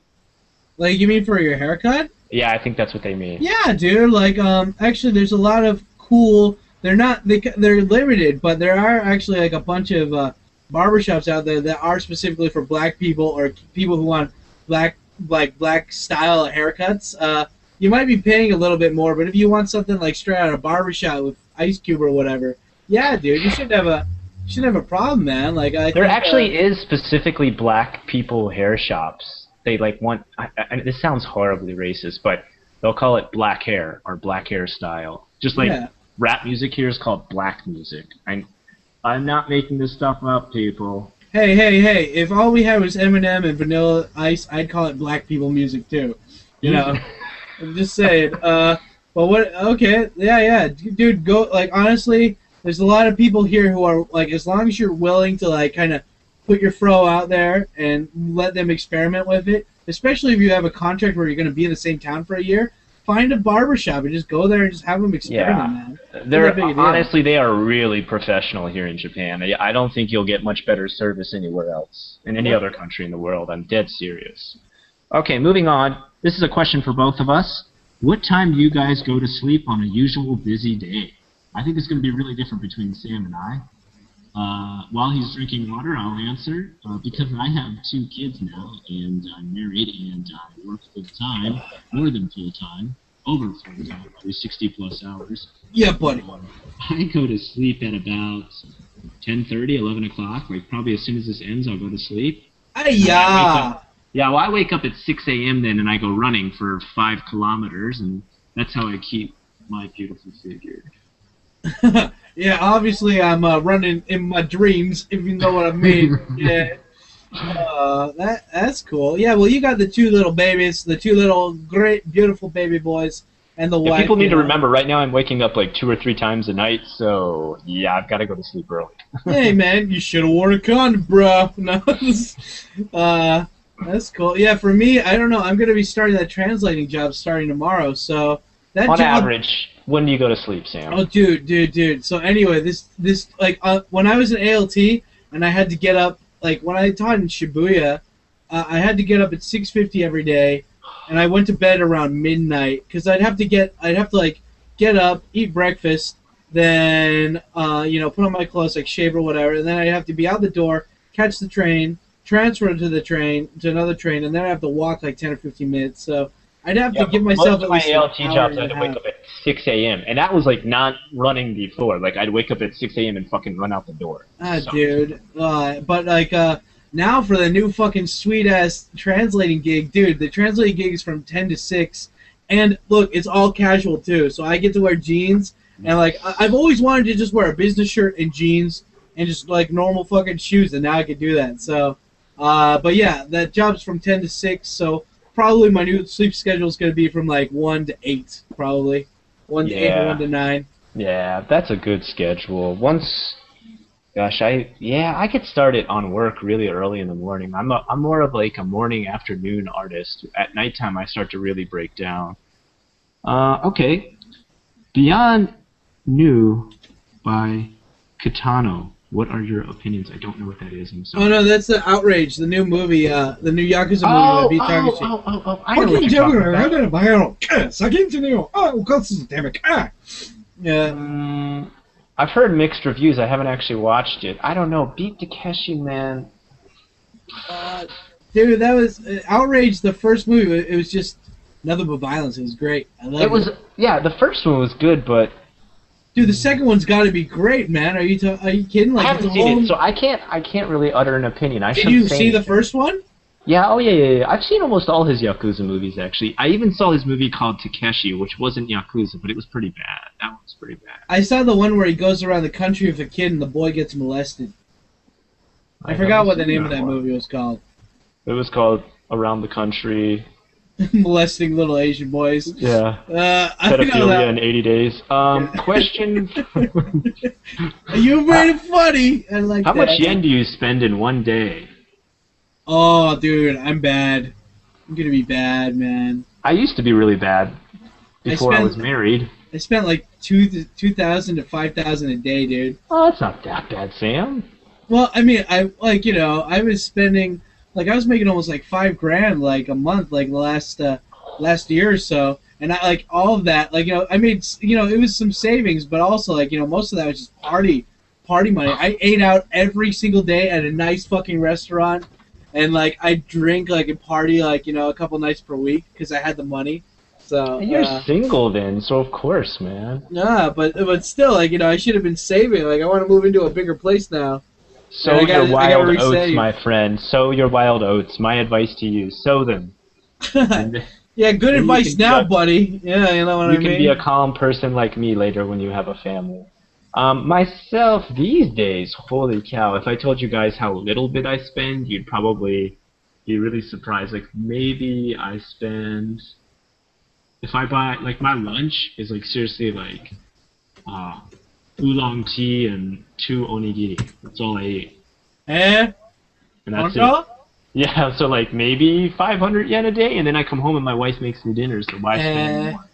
Like, you mean for your haircut? Yeah, I think that's what they mean. Yeah, dude. Like, actually, there's a lot of cool. They're limited, but there are actually like a bunch of barbershops out there that are specifically for black people or people who want black style haircuts. You might be paying a little bit more, but if you want something like straight out of barbershop with Ice Cube or whatever, yeah, dude, you shouldn't have a problem, man. Like, there actually is specifically black people hair shops. They like want. This sounds horribly racist, but they'll call it black hair or black hairstyle. Just like rap music here is called black music. I'm not making this stuff up, people. Hey! If all we had was Eminem and Vanilla Ice, I'd call it black people music too. You know, I'm just saying. But what? Okay, yeah, dude. Go. Like, honestly, there's a lot of people here who are like, as long as you're willing to like kind of put your fro out there and let them experiment with it, especially if you have a contract where you're going to be in the same town for a year, find a barbershop and just go there and just have them experiment, man. Honestly, they are really professional here in Japan. I don't think you'll get much better service anywhere else, in any other country in the world. I'm dead serious. Okay, moving on. This is a question for both of us. What time do you guys go to sleep on a usual busy day? I think it's going to be really different between Sam and I. While he's drinking water, I'll answer. Because I have 2 kids now, and I'm married, and I work full-time, more than full-time, over full-time, probably 60-plus hours. Yeah, buddy. I go to sleep at about 10:30, 11 o'clock. Like, probably as soon as this ends, I'll go to sleep. Yeah, well, I wake up at 6 a.m. then, and I go running for 5 kilometers, and that's how I keep my beautiful figure. Yeah, obviously I'm running in my dreams, if you know what I mean. Yeah. That's cool. Yeah, well, you got the 2 little babies, the 2 little great, beautiful baby boys, and the wife. People need to remember, right now I'm waking up like 2 or 3 times a night, so yeah, I've got to go to sleep early. Hey, man, you should have worn a condom, bro. No, that's cool. Yeah, for me, I don't know. I'm going to be starting that translating job starting tomorrow, so that on job, average, when do you go to sleep, Sam? Oh, dude. So anyway, this like when I was in ALT and I had to get up, like when I taught in Shibuya, I had to get up at 6:50 every day, and I went to bed around midnight because I'd have to like get up, eat breakfast, then put on my clothes, like shave or whatever, and then I'd have to be out the door, catch the train, transfer to another train, and then I have to walk like 10 or 15 minutes. So I'd have to give myself at least an hour. Most of my ALT jobs, I had to wake up at 6 a.m. And that was like not running before. Like I'd wake up at 6 a.m. and fucking run out the door. Dude. But like now for the new fucking sweet ass translating gig, dude. The translating gig is from 10 to 6, and look, it's all casual too. So I get to wear jeans, And like I've always wanted to just wear a business shirt and jeans and just like normal fucking shoes, and now I can do that. So, but yeah, that job's from 10 to 6. So probably my new sleep schedule is gonna be from like 1 to 8, probably 1 to 8 or 1 to 9. Yeah, that's a good schedule. Gosh, I could start it on work really early in the morning. I'm more of like a morning afternoon artist. At nighttime, I start to really break down. Okay, Beyond New by Kitano. What are your opinions? I don't know what that is. I'm sorry. Oh no, that's the Outrage, the new movie, the new Yakuza movie with Takashi. I know what you're talking about. Yeah. I've heard mixed reviews. I haven't actually watched it. I don't know. Beat Takeshi, man. Dude, that was Outrage. The first movie, it was just nothing but violence. It was great. I loved it. Yeah, the first one was good, but dude, the second one's got to be great, man. Are you kidding? Like, I haven't seen it, so I can't really utter an opinion. Did you see the first one? Yeah, oh yeah. I've seen almost all his Yakuza movies, actually. I even saw his movie called Takeshi, which wasn't Yakuza, but it was pretty bad. That one was pretty bad. I saw the one where he goes around the country with a kid and the boy gets molested. I forgot what the name of that movie was called. It was called Around the Country. Molesting little Asian boys. Yeah. I know that. in 80 days. Question. You made it funny. I like How that. much yen do you spend in one day? Oh, dude, I'm bad. I'm gonna be bad, man. I used to be really bad before I was married. I spent like 2,000 to 5,000 a day, dude. Oh, that's not that bad, Sam. Well, I mean, I was spending I was making almost like $5,000 like a month, like the last year or so, and I like all of that, I made, it was some savings, but also most of that was just party money. I ate out every single day at a nice fucking restaurant. And I drink and party a couple nights per week because I had the money. So and you're single then, so of course, man. Yeah, but still, I should have been saving. I want to move into a bigger place now. Sow your wild oats, my friend. Sow your wild oats. My advice to you: sow them. Yeah, good advice now, buddy. Yeah, you know what I mean. You can be a calm person like me later when you have a family. Myself, these days, holy cow, if I told you guys how little bit I spend, you'd probably be really surprised. Maybe I spend, if I buy, my lunch is, seriously, oolong tea and 2 onigiri. That's all I eat. And that's it. Yeah, so, maybe 500 yen a day, and then I come home and my wife makes me dinner, so why spend more?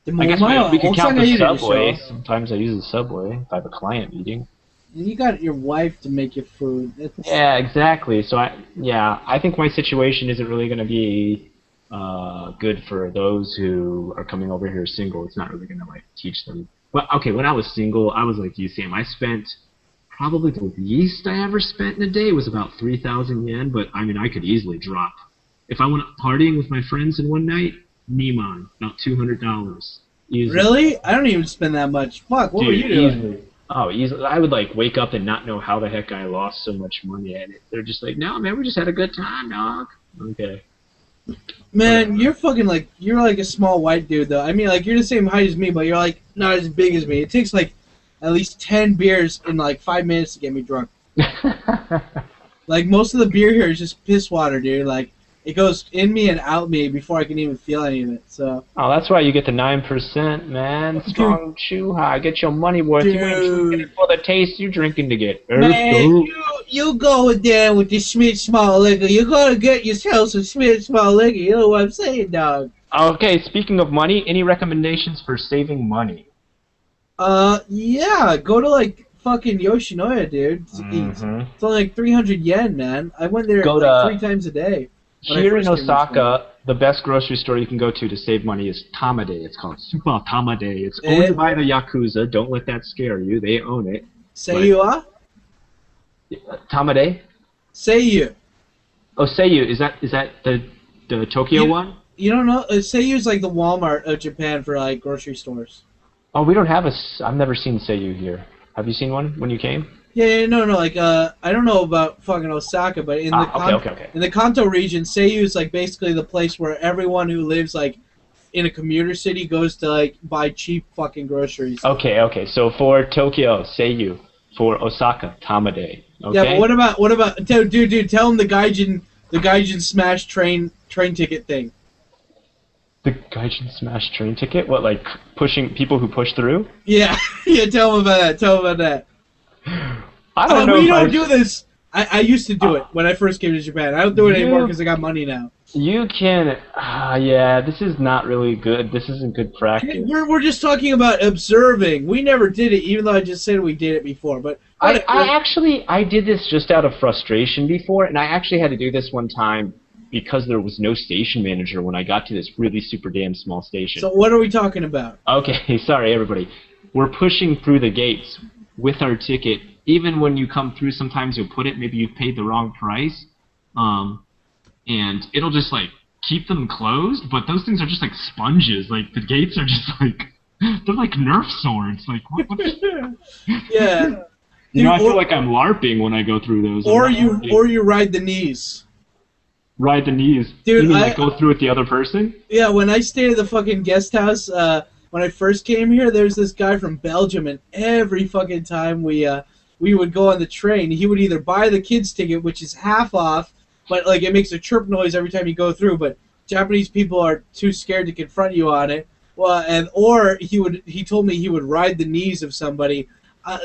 I guess we can count the subway. Sometimes I use the subway if I have a client meeting. You got your wife to make your food. Yeah, exactly. So I think my situation isn't really going to be good for those who are coming over here single. It's not really going to teach them. Well, okay, when I was single, I was like you, Sam. I spent probably the least I ever spent in a day was about 3,000 yen. But I mean, I could easily drop. If I went partying with my friends in one night. Niman, about $200. Easily. Really? I don't even spend that much. Fuck, what were you doing? Easily. Oh, easily. I would wake up and not know how the heck I lost so much money at it. They're just no, man, we just had a good time, dog. Okay. Man, you're fucking you're a small white dude though. I mean, you're the same height as me, but you're not as big as me. It takes at least 10 beers in 5 minutes to get me drunk. Most of the beer here is just piss water, dude. It goes in me and out me before I can even feel any of it. So. Oh, that's why you get the 9%, man. Strong Chuha. Get your money worth. Dude. You ain't drinking it for the taste. You drinking to get. Man, you go there with the Schmidt small liquor. You gotta get yourself some Schmidt small liquor. You know what I'm saying, dog? Okay. Speaking of money, any recommendations for saving money? Yeah. Go to fucking Yoshinoya, dude. It's only 300 yen, man. I went there 3 times a day. Here in Osaka, the best grocery store you can go to save money is Tamade. It's called Super Tamade. It's owned by the Yakuza. Don't let that scare you. They own it. Seiyu? Tamade? Seiyu. Oh, Seiyu. Is that the Tokyo one? You don't know? Seiyu's the Walmart of Japan for grocery stores. Oh, we don't have I've never seen Seiyu here. Have you seen one when you came? Yeah, no, I don't know about fucking Osaka, but in the Kanto region, Seiyu is basically the place where everyone who lives in a commuter city goes to like buy cheap fucking groceries. Okay. So for Tokyo, Seiyu. For Osaka, Tamade. Okay? Yeah, but what about dude? Tell him the Gaijin Smash train ticket thing. The Gaijin Smash train ticket? What, like pushing people who push through? Yeah, yeah. Tell him about that. I don't know. We don't do this. I used to do it when I first came to Japan. I don't do it anymore because I got money now. You can. Yeah, this is not really good. This isn't good practice. We're just talking about observing. We never did it, even though I just said we did it before. But I did this just out of frustration before, and I actually had to do this one time because there was no station manager when I got to this really super damn small station. So what are we talking about? Okay, sorry everybody. We're pushing through the gates with our ticket. Even when you come through, sometimes you'll put it, maybe you've paid the wrong price, and it'll just like keep them closed, but those things are just like sponges. Like the gates are just like, they're like Nerf swords. Like what? Yeah. You know, I feel like I'm LARPing when I go through those. Or you ride the knees. Ride the knees. Dude, you mean like go through with the other person? Yeah, when I stayed at the fucking guest house, when I first came here, there was this guy from Belgium, and every fucking time we would go on the train, he would either buy the kids' ticket, which is half off, but like it makes a chirp noise every time you go through, but Japanese people are too scared to confront you on it. Well, or he told me he would ride the knees of somebody.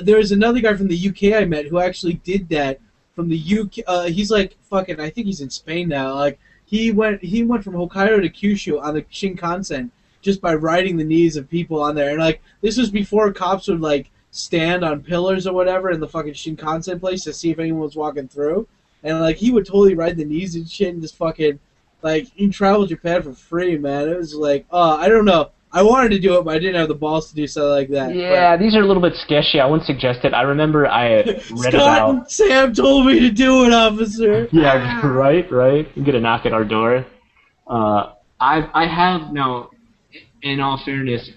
There was another guy from the UK I met who actually did that from the UK. He's like fucking, I think he's in Spain now. Like he went from Hokkaido to Kyushu on the Shinkansen just by riding the knees of people on there. And like this was before cops would like stand on pillars or whatever in the fucking Shinkansen place to see if anyone was walking through. And like he would totally ride the knees and shit and just fucking like he traveled Japan for free, man. It was like, I don't know. I wanted to do it, but I didn't have the balls to do something like that. Yeah, these are a little bit sketchy. I wouldn't suggest it. I remember I read Scott about... and Sam told me to do it, officer. Yeah, right. You get a knock at our door. I have, now, in all fairness,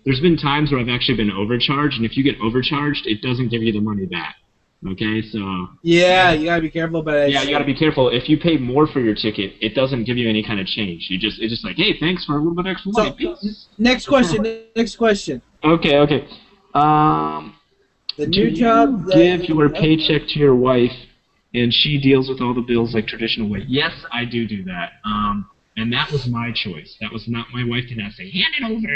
there's been times where I've actually been overcharged, and if you get overcharged, it doesn't give you the money back. Okay, so... Yeah, you gotta be careful about it. Yeah, you gotta be careful. If you pay more for your ticket, it doesn't give you any kind of change. It's just like, hey, thanks for a little bit extra money. So, next question. Okay. The new job that give your paycheck to your wife, and she deals with all the bills like traditional way. Yes, I do that. And that was my choice. That was not, my wife did not say, hand it over.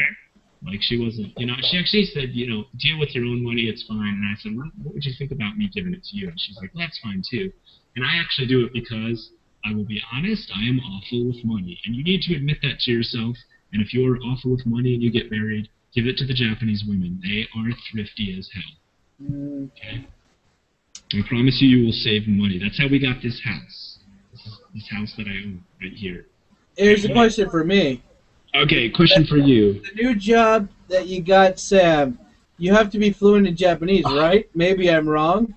Like, she wasn't, she actually said, deal with your own money, it's fine. And I said, what would you think about me giving it to you? And she's like, well, that's fine, too. And I actually do it because, I will be honest, I am awful with money. And you need to admit that to yourself. And if you're awful with money and you get married, give it to the Japanese women. They are thrifty as hell. Okay? I promise you, you will save money. That's how we got this house. This house that I own right here. Here's a question for me. Okay, question for you. The new job that you got, Sam, you have to be fluent in Japanese, right? Maybe I'm wrong.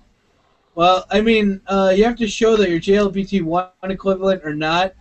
Well, I mean, you have to show that you're JLPT1 equivalent or not.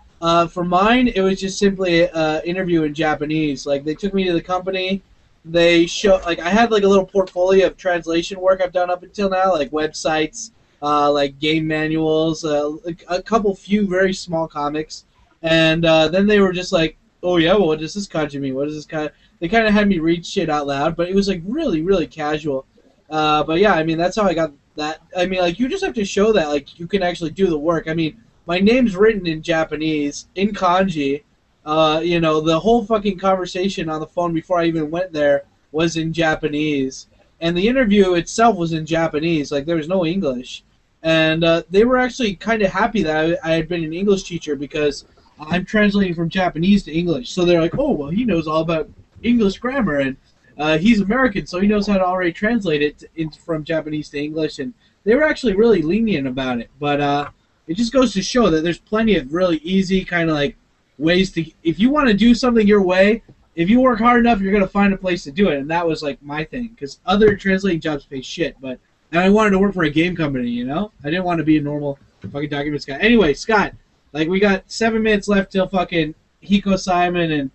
For mine, it was just simply an interview in Japanese. Like, they took me to the company. They I had like a little portfolio of translation work I've done up until now, like websites, like game manuals, a few very small comics. And then they were just like, oh yeah, well, what does this kanji mean? What does this kind? They kind of had me read shit out loud, but it was like really, really casual. But yeah, I mean, that's how I got that. I mean, like, you just have to show that like you can actually do the work. I mean, my name's written in Japanese, in kanji. The whole fucking conversation on the phone before I even went there was in Japanese, and the interview itself was in Japanese. Like, there was no English, and they were actually kind of happy that I had been an English teacher because I'm translating from Japanese to English. So they're like, oh, well, he knows all about English grammar, and he's American, so he knows how to already translate it from Japanese to English, and they were actually really lenient about it. But it just goes to show that there's plenty of really easy kind of like ways to, if you want to do something your way, if you work hard enough, you're going to find a place to do it, and that was like my thing, because other translating jobs pay shit, and I wanted to work for a game company, I didn't want to be a normal fucking documents guy. Anyway, Scott, like, we got 7 minutes left till fucking Hiko Simon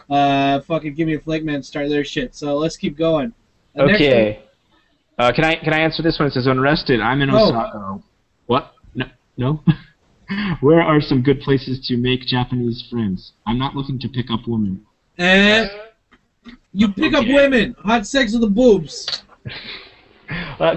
and fucking Give Me a Flakeman start their shit. So let's keep going. Okay. Can I answer this one? It says, Unrested, I'm in Osaka. What? No? Where are some good places to make Japanese friends? I'm not looking to pick up women. And you pick up women. Hot sex with the boobs.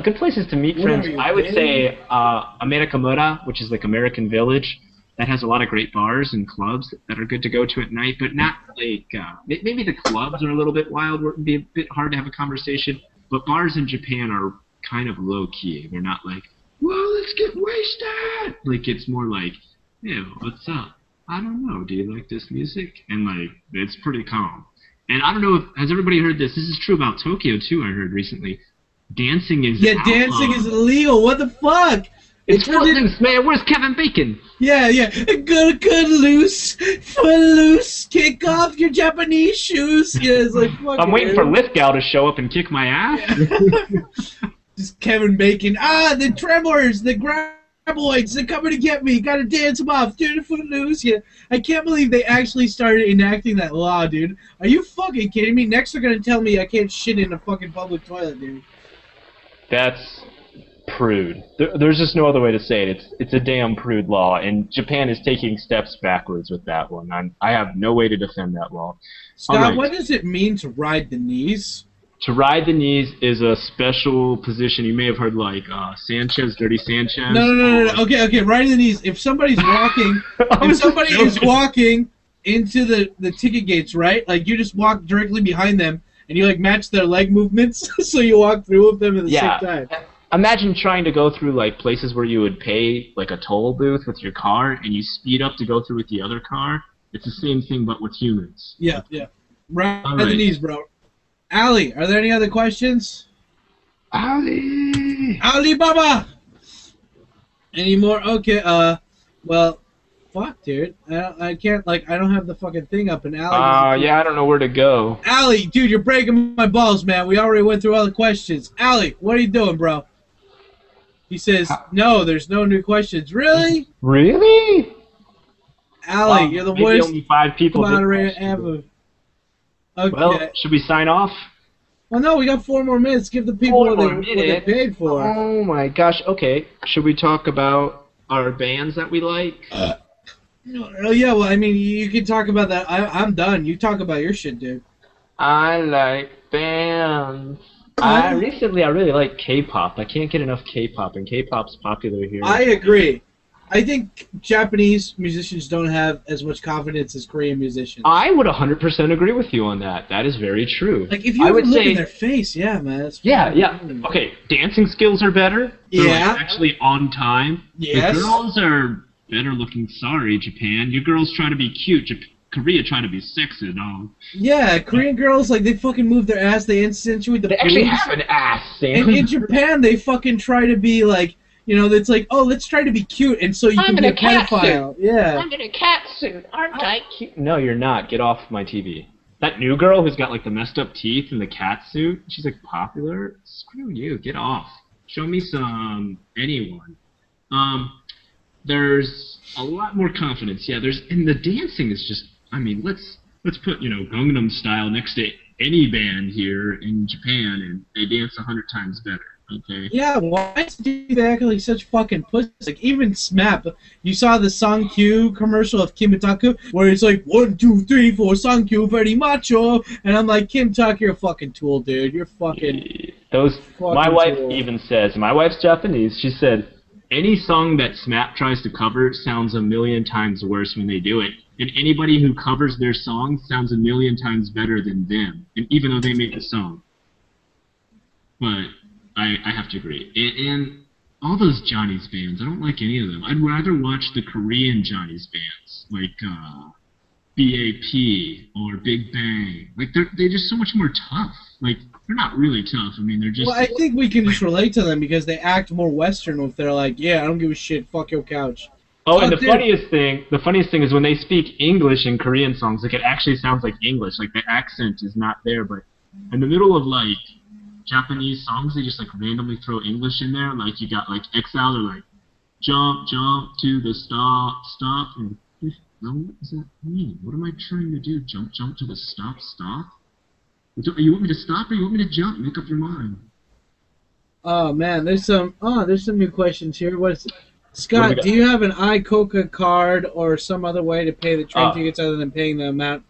Good places to meet friends. I would say Amerikamura, which is like American Village. That has a lot of great bars and clubs that are good to go to at night, but not like maybe the clubs are a little bit wild. Where it'd be a bit hard to have a conversation. But bars in Japan are kind of low key. They're not like, well, let's get wasted. Like it's more like, yo, what's up? I don't know. Do you like this music? And like it's pretty calm. And I don't know if has everybody heard this. This is true about Tokyo too. I heard recently. Dancing is dancing is illegal. What the fuck? It's footloose, man. Where's Kevin Bacon? Yeah. Good loose, footloose. Kick off your Japanese shoes. Yeah, it's like fuck. I'm waiting for Lithgow to show up and kick my ass. Yeah. Just Kevin Bacon. The tremors, the graboids, they're coming to get me. Gotta dance them off. Dude, footloose. Yeah. I can't believe they actually started enacting that law, dude. Are you fucking kidding me? Next they're gonna tell me I can't shit in a fucking public toilet, dude. That's prude. There's just no other way to say it. It's a damn prude law, and Japan is taking steps backwards with that one. I have no way to defend that law. Scott, right. What does it mean to ride the knees? To ride the knees is a special position. You may have heard like Sanchez, Dirty Sanchez. No. Okay. Riding the knees. If somebody's walking, is walking into the ticket gates, right? Like you just walk directly behind them, and you like match their leg movements, so you walk through with them at the same time. Imagine trying to go through like places where you would pay like a toll booth with your car, and you speed up to go through with the other car. It's the same thing, but with humans. Yeah. Ride the knees, bro. Ali, are there any other questions? Ali Baba. Any more? Okay. Well, fuck, dude. I can't I don't have the fucking thing up, and Ali. Yeah, I don't know where to go. Ali, dude, you're breaking my balls, man. We already went through all the questions. Ali, what are you doing, bro? He says, no, there's no new questions. Really? Really? Ali, you're the worst only 5 people moderator ever. Okay. Well, should we sign off? Well, no, we got 4 more minutes. Give the people what they paid for. Oh my gosh. Okay. Should we talk about our bands that we like? Yeah, well, I mean, you can talk about that. I'm done. You talk about your shit, dude. I like bands. Recently, I really like K-pop. I can't get enough K-pop, and K-pop's popular here. I agree. I think Japanese musicians don't have as much confidence as Korean musicians. I would 100% agree with you on that. That is very true. Like, if you ever look in their face, yeah, man. Yeah. Okay, dancing skills are better. They're like actually on time. Yes. The girls are better looking. Sorry, Japan. You girls try to be cute. Korea trying to be sexy, dog. Yeah, Korean girls, like, they fucking move their ass. They accentuate the boobs. They actually have an ass, Sam. And in Japan, they fucking try to be, like, you know, it's like, oh, let's try to be cute, and so you can be a pedophile. Yeah. I'm in a cat suit, aren't I cute? No, you're not. Get off my TV. That new girl who's got, like, the messed up teeth and the cat suit, she's, like, popular. Screw you. Get off. Show me some anyone. There's a lot more confidence. Yeah, and the dancing is just, I mean, let's put, you know, Gangnam Style next to any band here in Japan, and they dance 100 times better. Okay. Yeah, why do they act like such fucking pussies? Like, even SMAP, you saw the Songkyu commercial of Kim Taku, where it's like, 1, 2, 3, 4, Songkyu, very macho, and I'm like, Kim Tak, you're a fucking tool, dude. You're fucking... My wife even says, my wife's Japanese, she said, any song that SMAP tries to cover sounds a million times worse when they do it. And anybody who covers their song sounds a million times better than them, and even though they made the song. But I have to agree. And all those Johnny's bands, I don't like any of them. I'd rather watch the Korean Johnny's bands, like BAP or Big Bang. Like, they're just so much more tough. Like, they're not really tough. I mean, they're just... Well, I think we can just relate to them because they act more Western if they're like, yeah, I don't give a shit, fuck your couch. Oh, and the funniest thing is when they speak English in Korean songs, like, it actually sounds like English. Like, the accent is not there, but in the middle of, like, Japanese songs, they just, like, randomly throw English in there. Like, you got, like, Exile, or like, jump to the stop, and what does that mean? What am I trying to do? Jump to the stop? You want me to stop or you want me to jump? Make up your mind. Oh, man, there's some new questions here. What is it? Scott, do you have an iCoca card or some other way to pay the train tickets other than paying the amount?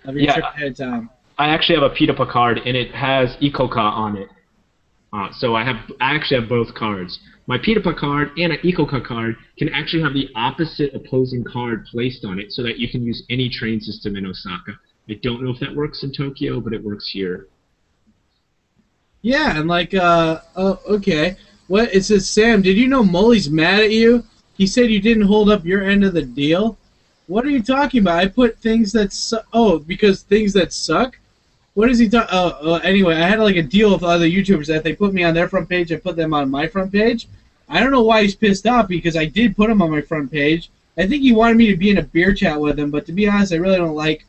of your trip ahead of time. I actually have a Pitapa card, and it has Ikoka on it. So I actually have both cards. My Pitapa card and an Ikoka card can actually have the opposite opposing card placed on it so that you can use any train system in Osaka. I don't know if that works in Tokyo, but it works here. Yeah, and like, okay. What, it says, Sam, did you know Mully's mad at you? He said you didn't hold up your end of the deal? What are you talking about? I put things that suck. Oh, because things that suck? What is he talking? Anyway, I had like a deal with other YouTubers that they put me on their front page, I put them on my front page. I don't know why he's pissed off because I did put him on my front page. I think he wanted me to be in a beer chat with him, but to be honest, I really don't like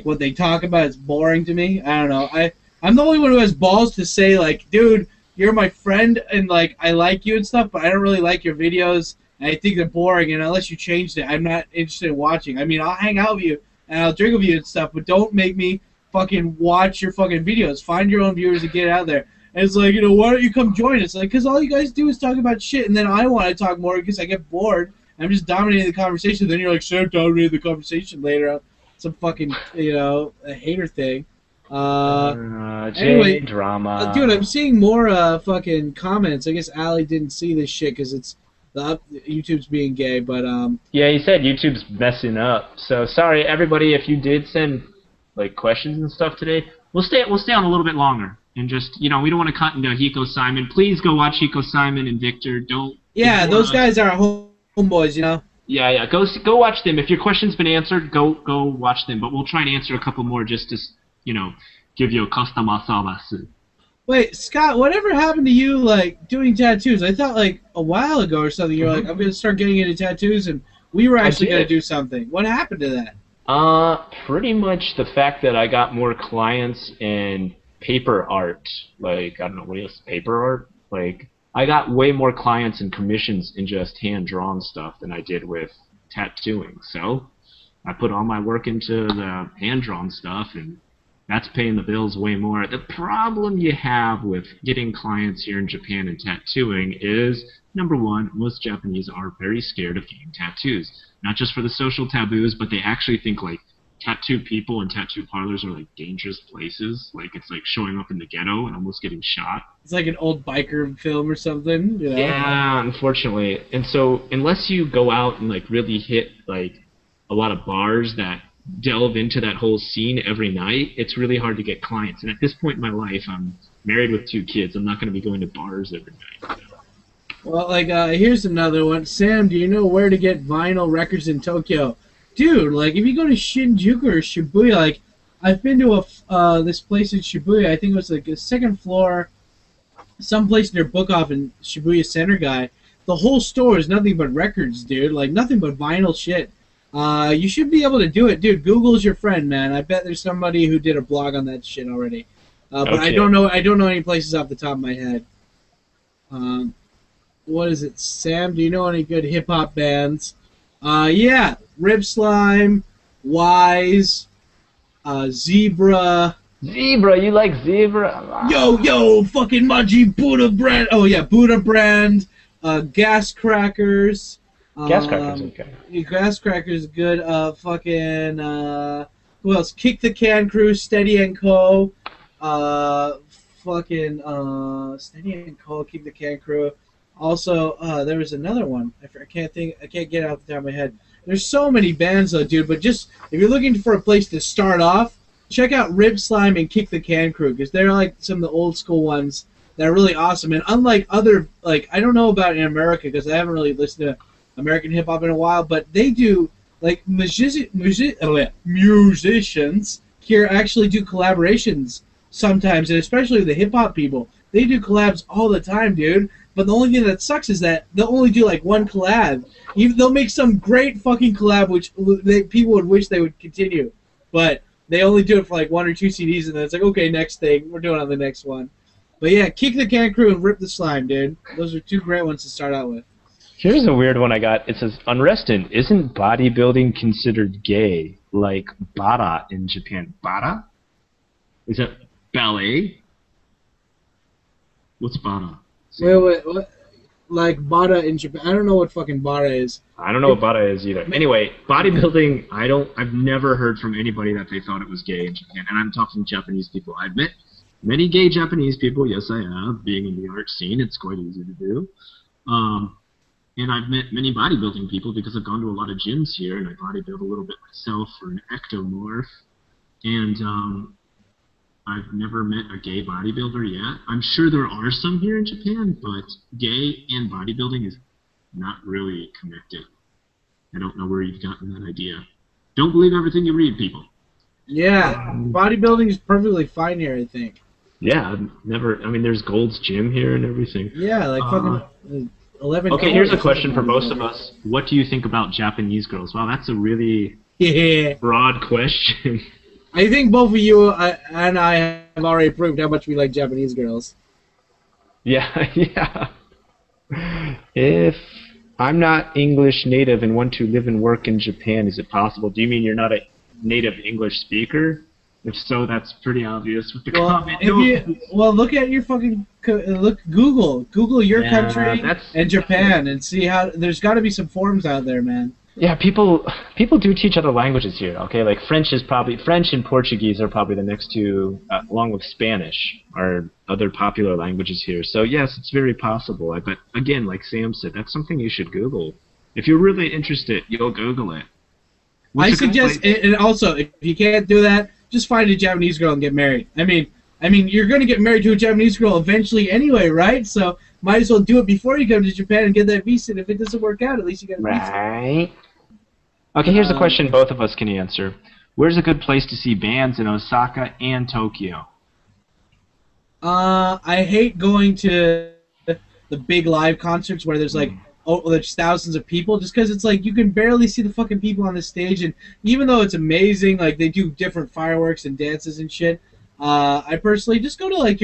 what they talk about. It's boring to me. I don't know. I'm the only one who has balls to say like, dude, you're my friend and like I like you and stuff, but I don't really like your videos. And I think they're boring, and unless you changed it, I'm not interested in watching. I mean, I'll hang out with you and I'll drink with you and stuff, but don't make me fucking watch your fucking videos. Find your own viewers and get out there. And it's like, why don't you come join us? Like, because all you guys do is talk about shit, and then I want to talk more because I get bored. I'm just dominating the conversation. Then you're like, Sam dominated the conversation later on some fucking, a hater thing. Anyway, drama. Dude, I'm seeing more fucking comments. I guess Allie didn't see this shit because it's YouTube's being gay, but Yeah, he said YouTube's messing up. So sorry, everybody, if you did send like questions and stuff today. We'll stay on a little bit longer and just we don't want to cut into Hiko Simon. Please go watch Hiko Simon and Victor. Don't. Yeah, those guys are homeboys, Yeah. Go watch them. If your question's been answered, go watch them. But we'll try and answer a couple more just to give you a customer service. Wait, Scott, whatever happened to you like doing tattoos? I thought like a while ago or something you were like, I'm gonna start getting into tattoos, and we were actually gonna do something. What happened to that? Pretty much the fact that I got more clients in paper art, like, I don't know, what else, paper art? Like, I got way more clients and commissions in just hand-drawn stuff than I did with tattooing. So, I put all my work into the hand-drawn stuff, and that's paying the bills way more. The problem you have with getting clients here in Japan and tattooing is, number one, most Japanese are very scared of getting tattoos. Not just for the social taboos, but they actually think like tattoo people and tattoo parlors are like dangerous places. Like it's like showing up in the ghetto and almost getting shot. It's like an old biker film or something. Yeah, unfortunately. And so unless you go out and like really hit like a lot of bars that delve into that whole scene every night, it's really hard to get clients. And at this point in my life, I'm married with 2 kids. I'm not going to be going to bars every night. Well, like, here's another one. Sam, do you know where to get vinyl records in Tokyo? Dude, like, if you go to Shinjuku or Shibuya, like, I've been to this place in Shibuya. I think it was like a second floor, someplace near Book Off in Shibuya Center guy. The whole store is nothing but records, dude. Like, nothing but vinyl shit. You should be able to do it, dude. Google's your friend, man. I bet there's somebody who did a blog on that shit already. But okay. I don't know any places off the top of my head. What is it, Sam? Do you know any good hip hop bands? Yeah, Rib Slime, Wise, Zebra. Zebra, you like Zebra? Yo, fucking Maji Buddha Brand. Oh yeah, Buddha Brand. Gas Crackers. Gas Crackers, okay. Gas Crackers, good. Fucking. Who else? Kick the Can Crew, Steady and Co. Fucking. Steady and Co. Kick the Can Crew. Also, there was another one. I can't get it off the top of my head. There's so many bands though, dude. But just if you're looking for a place to start off, check out Rib Slime and Kick the Can Crew because they're like some of the old school ones that are really awesome. And unlike other, like I don't know about in America because I haven't really listened to American hip hop in a while, but they do like musicians here actually do collaborations sometimes, and especially the hip hop people. They do collabs all the time, dude. But the only thing that sucks is that they'll only do like one collab. They'll make some great fucking collab, which people would wish they would continue. But they only do it for like 1 or 2 CDs, and then it's like, okay, next thing. We're doing on the next one. But yeah, Kick the Can Crew and Rip the Slime, dude. Those are 2 great ones to start out with. Here's a weird one I got. It says, Unrested, isn't bodybuilding considered gay like bara in Japan? Bara? Is that ballet? What's bara? Wait, what? like Bada in Japan. I don't know what fucking Bada is. I don't know what Bada is either. Anyway, bodybuilding, I've never heard from anybody that they thought it was gay in Japan. And I'm talking Japanese people. I've met many gay Japanese people. Yes, I have. Being in the art scene, it's quite easy to do. And I've met many bodybuilding people because I've gone to a lot of gyms here, and I bodybuild a little bit myself for an ectomorph. And I've never met a gay bodybuilder yet. I'm sure there are some here in Japan, but gay and bodybuilding is not really connected. I don't know where you've gotten that idea. Don't believe everything you read, people. Yeah, bodybuilding is perfectly fine here, I think. Yeah, I've never. I mean, there's Gold's Gym here and everything. Yeah, like fucking 11. Okay, here's a question for most of us. What do you think about Japanese girls? Wow, that's a really broad question. I think both of you and I have already proved how much we like Japanese girls. Yeah, yeah. If I'm not English native and want to live and work in Japan, is it possible? Do you mean you're not a native English speaker? If so, that's pretty obvious with the comment. Look at your fucking Google your country and Japan and see how there's got to be some forums out there, man. Yeah, people do teach other languages here. Okay, like French and Portuguese are probably the next two, along with Spanish, are other popular languages here. So yes, it's very possible. But again, like Sam said, that's something you should Google. If you're really interested, you'll Google it. I suggest, and also if you can't do that, just find a Japanese girl and get married. I mean, you're going to get married to a Japanese girl eventually anyway, right? So might as well do it before you come to Japan and get that visa. And if it doesn't work out, at least you get a visa. Right. Okay, here's a question both of us can answer. Where's a good place to see bands in Osaka and Tokyo? I hate going to the big live concerts where there's like there's thousands of people, just because it's like you can barely see the fucking people on the stage, and even though it's amazing, like they do different fireworks and dances and shit, I personally just go to like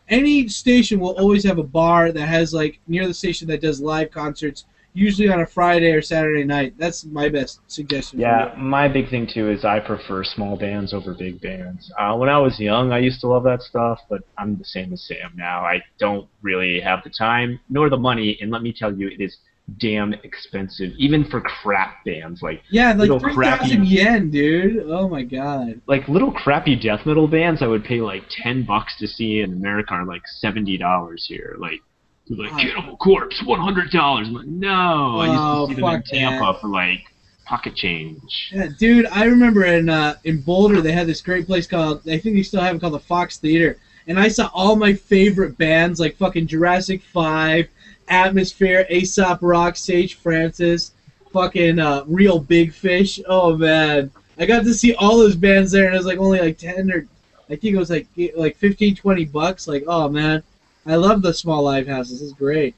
any station will always have a bar that has like near the station that does live concerts, usually on a Friday or Saturday night. That's my best suggestion. Yeah, my big thing too is I prefer small bands over big bands. When I was young, I used to love that stuff, but I'm the same as Sam now. I don't really have the time nor the money, and let me tell you, it is damn expensive, even for crap bands. Like 3,000 yen, dude. Oh my god. Like little crappy death metal bands I would pay like $10 to see in America are like $70 here. Like Cannibal Corpse, $100. I'm like, no. I used to see them in Tampa for like pocket change. Yeah, dude, I remember in Boulder they had this great place called, I think they still have it, called the Fox Theater, and I saw all my favorite bands like fucking Jurassic 5, Atmosphere, Aesop Rock, Sage Francis, fucking Real Big Fish. Oh man, I got to see all those bands there, and it was like only like 10 or I think it was like $15-20. Like, oh man, I love the small live houses. It's great.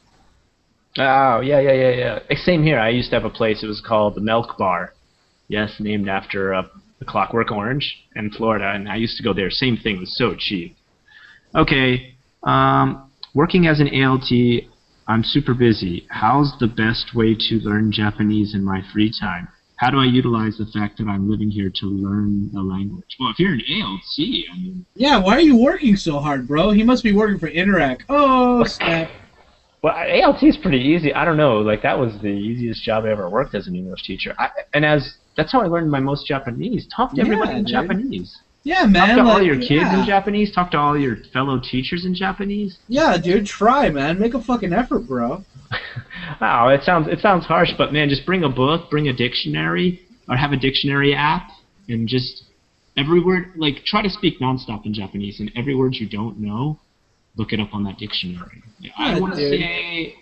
Oh, yeah. Same here. I used to have a place. It was called the Milk Bar. Yes, named after the Clockwork Orange in Florida, and I used to go there. Same thing. It was so cheap. Okay. Working as an ALT, I'm super busy. How's the best way to learn Japanese in my free time? How do I utilize the fact that I'm living here to learn the language? Well, if you're an ALT, I mean... Yeah, why are you working so hard, bro? He must be working for Interac. Oh, snap. Well, ALT is pretty easy. I don't know. Like, that was the easiest job I ever worked as an English teacher. That's how I learned my most Japanese. Talk to everybody in Japanese. Yeah, man. Talk to all your kids in Japanese. Talk to all your fellow teachers in Japanese. Yeah, dude, try, man. Make a fucking effort, bro. Oh, it sounds harsh, but man, just bring a book, bring a dictionary, or have a dictionary app, and just every word, like, try to speak nonstop in Japanese, and every word you don't know, look it up on that dictionary. I want to say,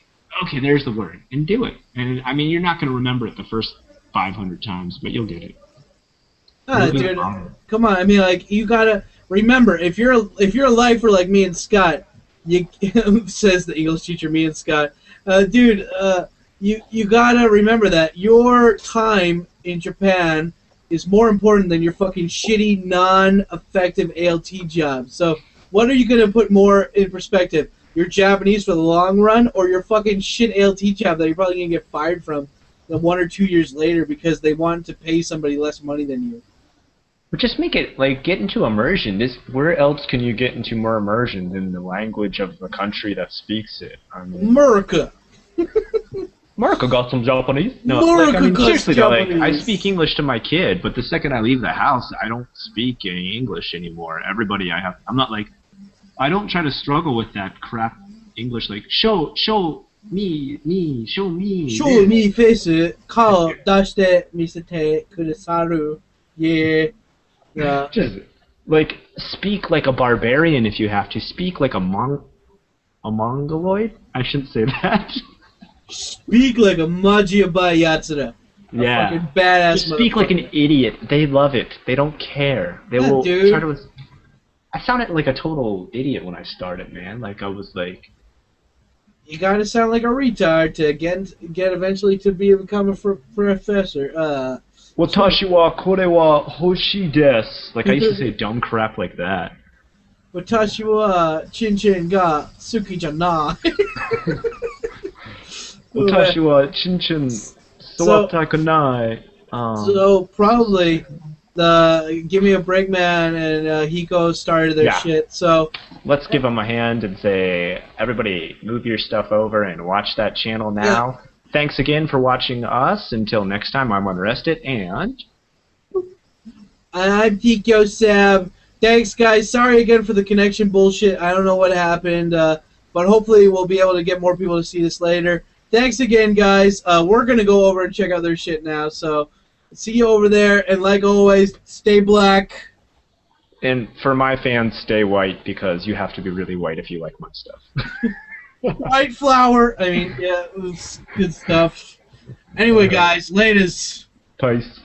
okay, there's the word, and do it. And I mean, you're not going to remember it the first 500 times, but you'll get it. Dude, come on. I mean, like, you gotta remember, if you're a lifer like me and Scott, says the English teacher, me and Scott, dude, you gotta remember that your time in Japan is more important than your fucking shitty, non-effective ALT job. So, what are you gonna put more in perspective? Your Japanese for the long run, or your fucking shit ALT job that you're probably gonna get fired from 1 or 2 years later because they want to pay somebody less money than you? But just make it, like, get into immersion. Where else can you get into more immersion than the language of the country that speaks it? I mean, America. Marco got some Japanese. No, Marco I mean, got seriously though, I Japanese. speak English to my kid, but the second I leave the house, I don't speak any English anymore. Everybody I'm not like, I don't try to struggle with that crap English like, show me, show me. show me face 顔出して見せてくださる yeah yeah Just, like, speak like a barbarian if you have to. Speak like a Mongoloid? I shouldn't say that. speak like a MajiYabai Yatsura. Yeah. Fucking badass Just speak like an idiot. They love it. They don't care. They Yeah, will dude. try to... I sounded like a total idiot when I started, man. Like, I was like... You gotta sound like a retard to get eventually to become a professor. Watashi wa kore wa hoshi desu. Like, I used to say dumb crap like that. Watashi wa chin chin ga suki janai. Watashi wa chinchin sawata kunai. So probably the Give Me a Break Man and Hiko started their Yeah. shit. So Let's give them a hand and say, everybody, move your stuff over and watch that channel now. Thanks again for watching us. Until next time, I'm Unrested, and... I'm Tiko Sam. Thanks, guys. Sorry again for the connection bullshit. I don't know what happened, but hopefully we'll be able to get more people to see this later. Thanks again, guys. We're gonna go over and check out their shit now. So see you over there, and like always, stay black. And for my fans, stay white, because you have to be really white if you like my stuff. White flower. I mean, yeah, it was good stuff. Anyway, guys, latest. Peace.